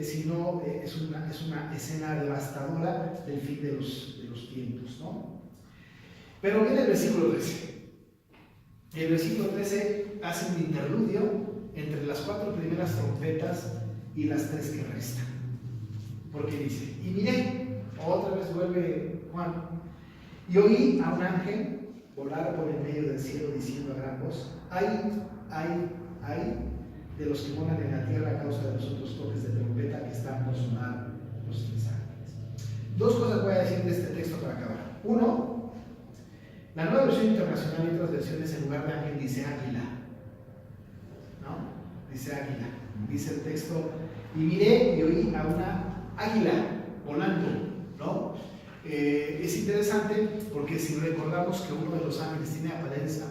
sino es una escena devastadora del fin de los tiempos, ¿no? Pero viene el versículo 13. El versículo 13 hace un interludio entre las 4 primeras trompetas y las 3 que restan. Porque dice, y miré, otra vez vuelve Juan, y oí a un ángel volar por el medio del cielo diciendo a gran voz, ay de los que moran en la tierra a causa de los otros toques de trompeta que están por sonar los 3 ángeles. 2 cosas voy a decir de este texto para acabar. 1, la nueva versión internacional y otras versiones en lugar de ángel dice águila, ¿no? Dice águila, dice el texto, y miré y oí a una águila volando, ¿no? Es interesante porque si recordamos que uno de los ángeles tiene apariencia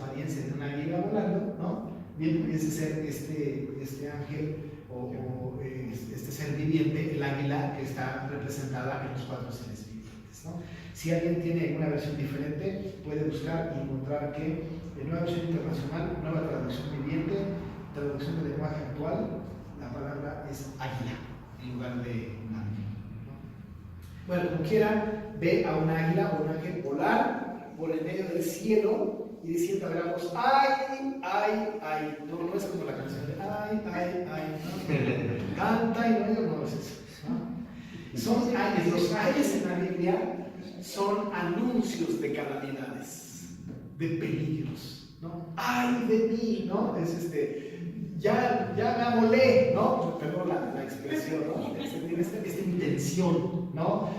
de una águila volando, ¿no? Bien pudiese ser este ángel o este ser viviente, el águila, que está representada en los 4 seres vivientes, ¿no? Si alguien tiene alguna versión diferente, puede buscar y encontrar que en Nueva Versión Internacional, Nueva Traducción Viviente, traducción de lenguaje actual, la palabra es águila en lugar de ángel, ¿no? Bueno, como quiera, ve a un águila o un ángel volar por el medio del cielo y diciendo a gran voz, ay, no es como la canción de ay, ¿no? Canta y no es eso, ¿no? Son ayes, los ayes en la Biblia son anuncios de calamidades, de peligros, ¿no? Ay de mí, ¿no? Es ya me amolé, ¿no? Perdón la expresión, ¿no? Esta intención, ¿no?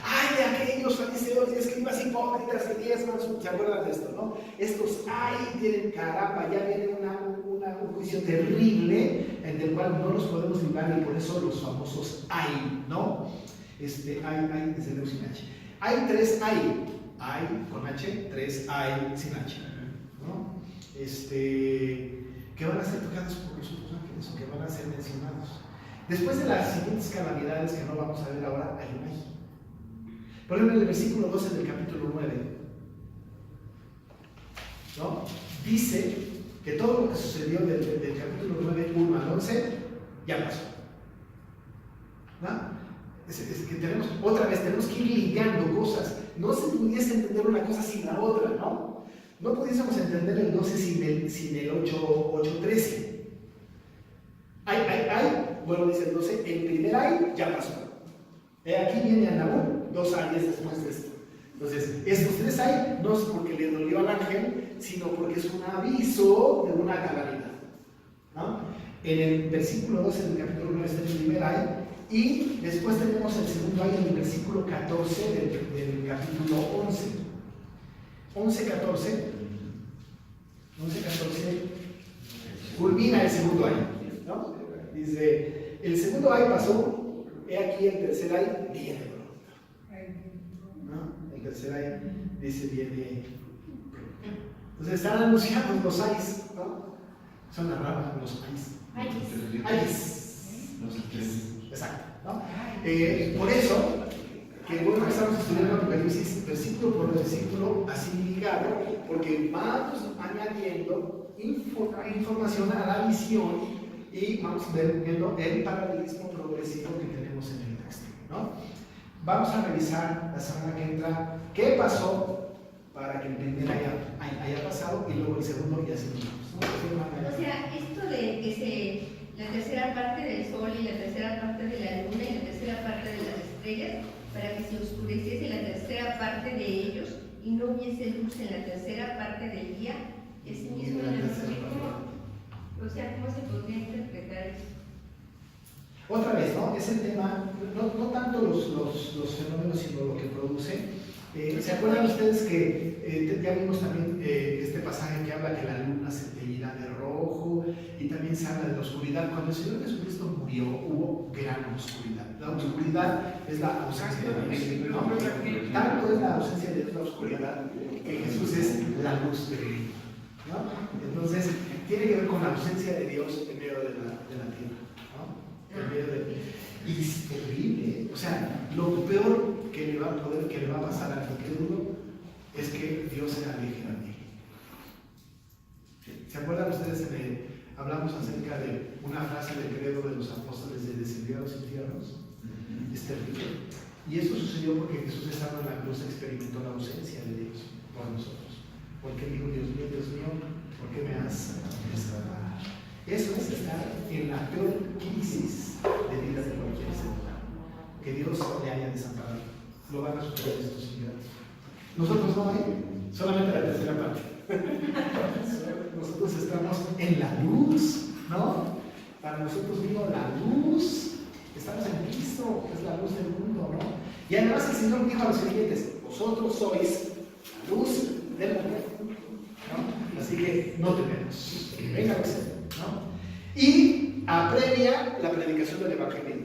Ay de aquellos fariseos y escribas hipócritas que diezman, ¿se acuerdan de esto, no? Estos ay tienen, caramba, ya viene un juicio terrible en el cual no nos podemos librar y por eso los famosos ay, ¿no? Ay desde luego sin H. Hay 3 ay con H, 3 ay sin H, ¿no? Que van a ser tocados por los otros ángeles o que van a ser mencionados. Después de las siguientes calamidades que no vamos a ver ahora, hay un ay. Por ejemplo, en el versículo 12 del capítulo 9, ¿no? Dice que todo lo que sucedió del capítulo 9, 1 al 11, ya pasó, ¿no? Es que tenemos que ir ligando cosas. No se pudiese entender una cosa sin la otra, ¿no? No pudiésemos entender el 12 sin el 8:13. Bueno, dice el 12, el primer ay ya pasó. Aquí viene Anabú, 2 ayes después de esto. Entonces, estos 3 ay no es porque le dolió al ángel, sino porque es un aviso de una calamidad, ¿no? En el versículo 12 del capítulo 9 está el primer ay, y después tenemos el segundo ay en el versículo 14 del capítulo 11. 11:14 culmina el segundo ay, ¿no? Dice, el segundo ay pasó, he aquí el tercer ay viene pronto, ¿no? El tercer ay dice viene pronto. Entonces están anunciando los ayes, ¿no? Son las ramas los ayes. Exacto, ¿no? Por eso que bueno, estamos estudiando Apocalipsis versículo por versículo así ligado, porque vamos añadiendo información a la visión y vamos viendo el paralelismo progresivo que tenemos en el texto, ¿no? Vamos a revisar la semana que entra qué pasó para que el primer haya pasado y luego el segundo y así ¿no? O sea, esto de que la tercera parte del sol y la tercera parte de la luna y la tercera parte de las estrellas, para que se oscureciese la tercera parte de ellos y no hubiese luz en la tercera parte del día, ese mismo o sea, ¿cómo se podría interpretar eso? Otra vez, ¿no? Es el tema, no tanto los fenómenos, sino lo que produce. ¿Se acuerdan ustedes que ya vimos también este pasaje que habla que la luna se teñirá de rojo y también se habla de la oscuridad? Cuando el Señor Jesucristo murió, hubo gran oscuridad. La oscuridad es la ausencia de Dios, ¿no? Tanto es la ausencia de Dios la oscuridad que Jesús es la luz de Dios, ¿no? Entonces, tiene que ver con la ausencia de Dios en medio de la tierra, ¿no? En medio y es terrible, o sea, lo peor que le va a pasar al incrédulo es que Dios se aleje de ti. ¿Se acuerdan ustedes hablamos acerca de una frase del credo de los apóstoles de descendió a los infiernos. Es terrible. Y eso sucedió porque Jesús, estando en la cruz, experimentó la ausencia de Dios por nosotros. Porque dijo, Dios mío, ¿por qué me has desamparado? Eso es estar en la peor crisis de vida de cualquier ser humano. Que Dios le haya desamparado. Lo van a sufrir estos ingratos. Nosotros no, solamente la tercera parte. Nosotros estamos en la luz, ¿no? Para nosotros vino la luz. Estamos en Cristo, que es la luz del mundo, ¿no? Y además el Señor dijo a los creyentes, vosotros sois la luz del mundo, ¿no? Así que no tememos. Venga, ¿no? Y apremia la predicación del Evangelio,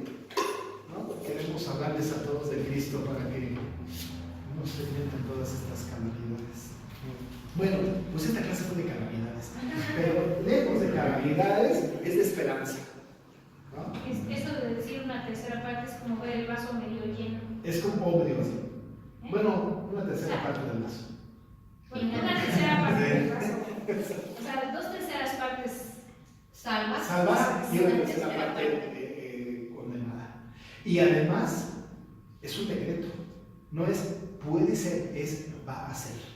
¿no? Queremos hablarles a todos de Cristo para que no se metan todas estas calamidades. Bueno, pues esta clase fue de calamidades, pero lejos de calamidades es de esperanza, ¿no? Eso de decir una tercera parte es como ver el vaso medio lleno. Es como obvio así. Bueno, una tercera parte del vaso. Bueno, una tercera parte del vaso. O sea, 2/3 partes salvas y una tercera parte condenada. Y además, es un decreto. No es puede ser, es va a ser.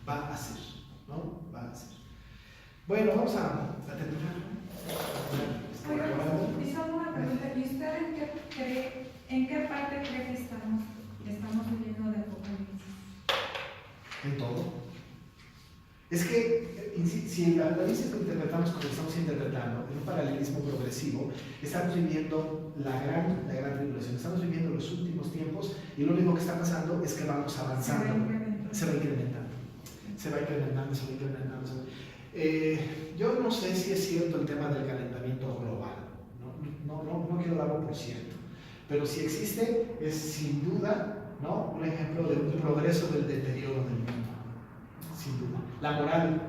Va a ser, ¿no? Va a ser. Bueno, vamos a terminar. Y solo una pregunta, ¿y usted en qué parte cree que estamos viviendo de Apocalipsis? En todo. Es que, si el Apocalipsis lo interpretamos como estamos interpretando, en un paralelismo progresivo, estamos viviendo la gran tribulación, estamos viviendo los últimos tiempos y lo único que está pasando es que vamos avanzando, se va incrementando. Yo no sé si es cierto el tema del calentamiento global, no quiero darlo por cierto, pero si existe es sin duda, ¿no?, un ejemplo de un progreso del deterioro del mundo, sin duda. La moral,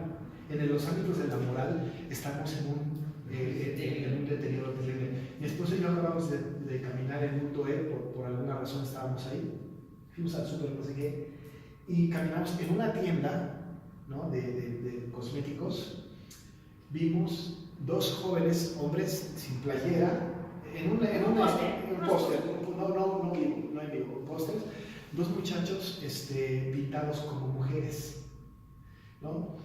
en los ámbitos de la moral estamos en un deterioro terrible. Mi esposo y yo acabamos de caminar en un toé, por alguna razón estábamos ahí, fuimos al súper, no sé qué, y caminamos en una tienda, ¿no?, de cosméticos. Vimos 2 jóvenes hombres sin playera en un póster, no en vivo, un póster, 2 muchachos pintados como mujeres, ¿no?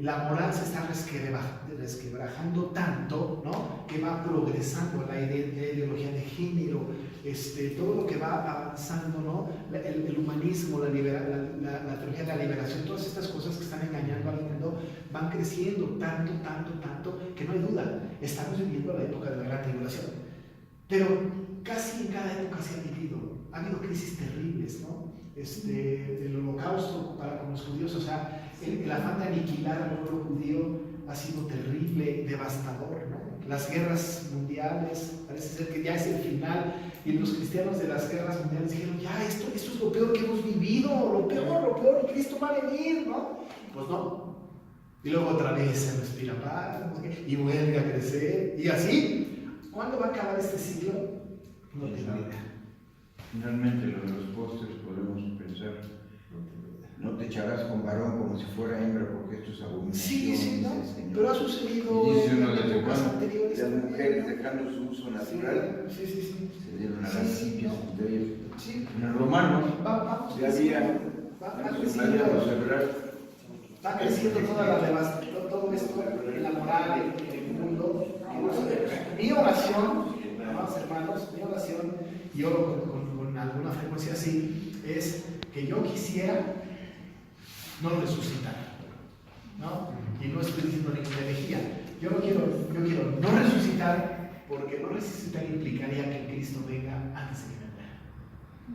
La moral se está resquebrajando tanto, ¿no?, que va progresando la ideología de género, todo lo que va avanzando, ¿no?, el humanismo, la teología de la liberación, todas estas cosas que están engañando al mundo van creciendo tanto, que no hay duda, estamos viviendo la época de la gran tribulación. Pero casi en cada época se ha habido crisis terribles, ¿no? El holocausto con los judíos, o sea, el afán de aniquilar al pueblo judío ha sido terrible, devastador, ¿no? Las guerras mundiales, parece ser que ya es el final, y los cristianos de las guerras mundiales dijeron, ya, esto es lo peor que hemos vivido, lo peor, y Cristo va a venir, ¿no? Pues no. Y luego otra vez se respira paz, no sé qué, y vuelve a crecer, y así. ¿Cuándo va a acabar este siglo? No tengo idea. Finalmente, lo de los pósters podemos pensar, no te echarás con varón como si fuera hembra, porque esto es abominación. Sí, ¿no? Pero ha sucedido y dice uno en desde épocas cuando anteriores. las mujeres dejando su uso natural Sí. se dieron a las limpias entre ellos. Sí. En los romanos Vamos ya había va creciendo toda la devastación, todo esto, la moral, el mundo. Mi oración, amados hermanos, mi oración, y oro con alguna frecuencia así, es que yo quisiera no resucitar, ¿no? Y no estoy diciendo ninguna herejía. Yo quiero no resucitar, porque no resucitar implicaría que Cristo venga antes de que venga.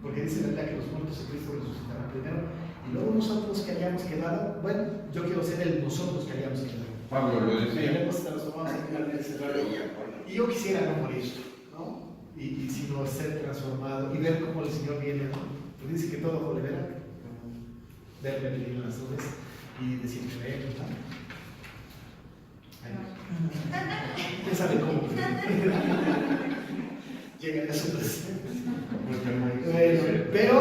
Porque dice la Biblia que los muertos en Cristo resucitarán primero, y luego nosotros que hayamos quedado, bueno, yo quiero ser el nosotros que hayamos quedado. Pablo lo decía. Y yo quisiera no morir, ¿no? Y sino ser transformado y ver cómo el Señor viene, ¿no? Porque dice que todo ojo le verá, verme venir en las nubes y decir que ve, ¿no? ¿Quién sabe cómo? Llega a su presencia. Pero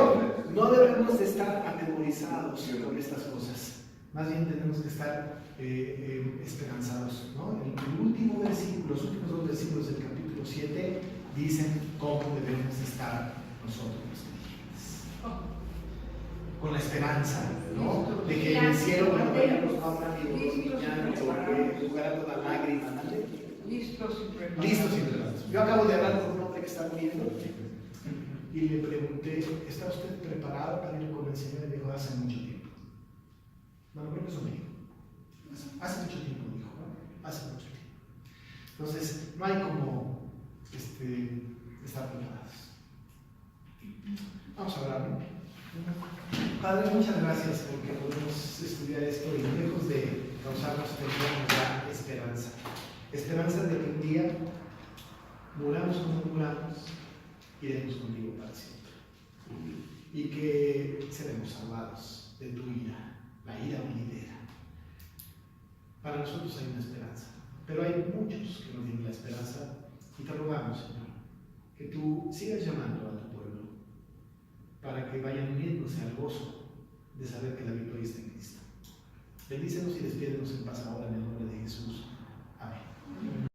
no debemos de estar atemorizados con estas cosas. más bien tenemos que estar esperanzados, ¿no? El último versículo, los últimos dos versículos del capítulo 7 dicen cómo debemos estar nosotros los creyentes. Con la esperanza, ¿no? De que en el cielo, bueno, vayan los malos y los villanos, porque jugará toda lágrima, ¿vale? Listos y preparados. Listos y preparados. Yo acabo de hablar con un hombre que está muriendo y le pregunté, ¿está usted preparado para ir con el Señor? Y me dijo, hace mucho tiempo. Bueno, creo que eso me dijo. Hace mucho tiempo, dijo, ¿no? Hace mucho tiempo. Entonces, no hay como estar preparados. Vamos a hablar, ¿no? Padre, muchas gracias porque podemos estudiar esto y lejos de causarnos temor nos da esperanza. Esperanza de que un día muramos como muramos, iremos contigo para siempre. Y que seremos salvados de tu ira, la ira venidera. Para nosotros hay una esperanza, pero hay muchos que no tienen la esperanza y te rogamos, Señor, que tú sigas llamando a tu pueblo para que vayan uniéndose al gozo de saber que la victoria está en Cristo. Bendícenos y despídenos en paz ahora en el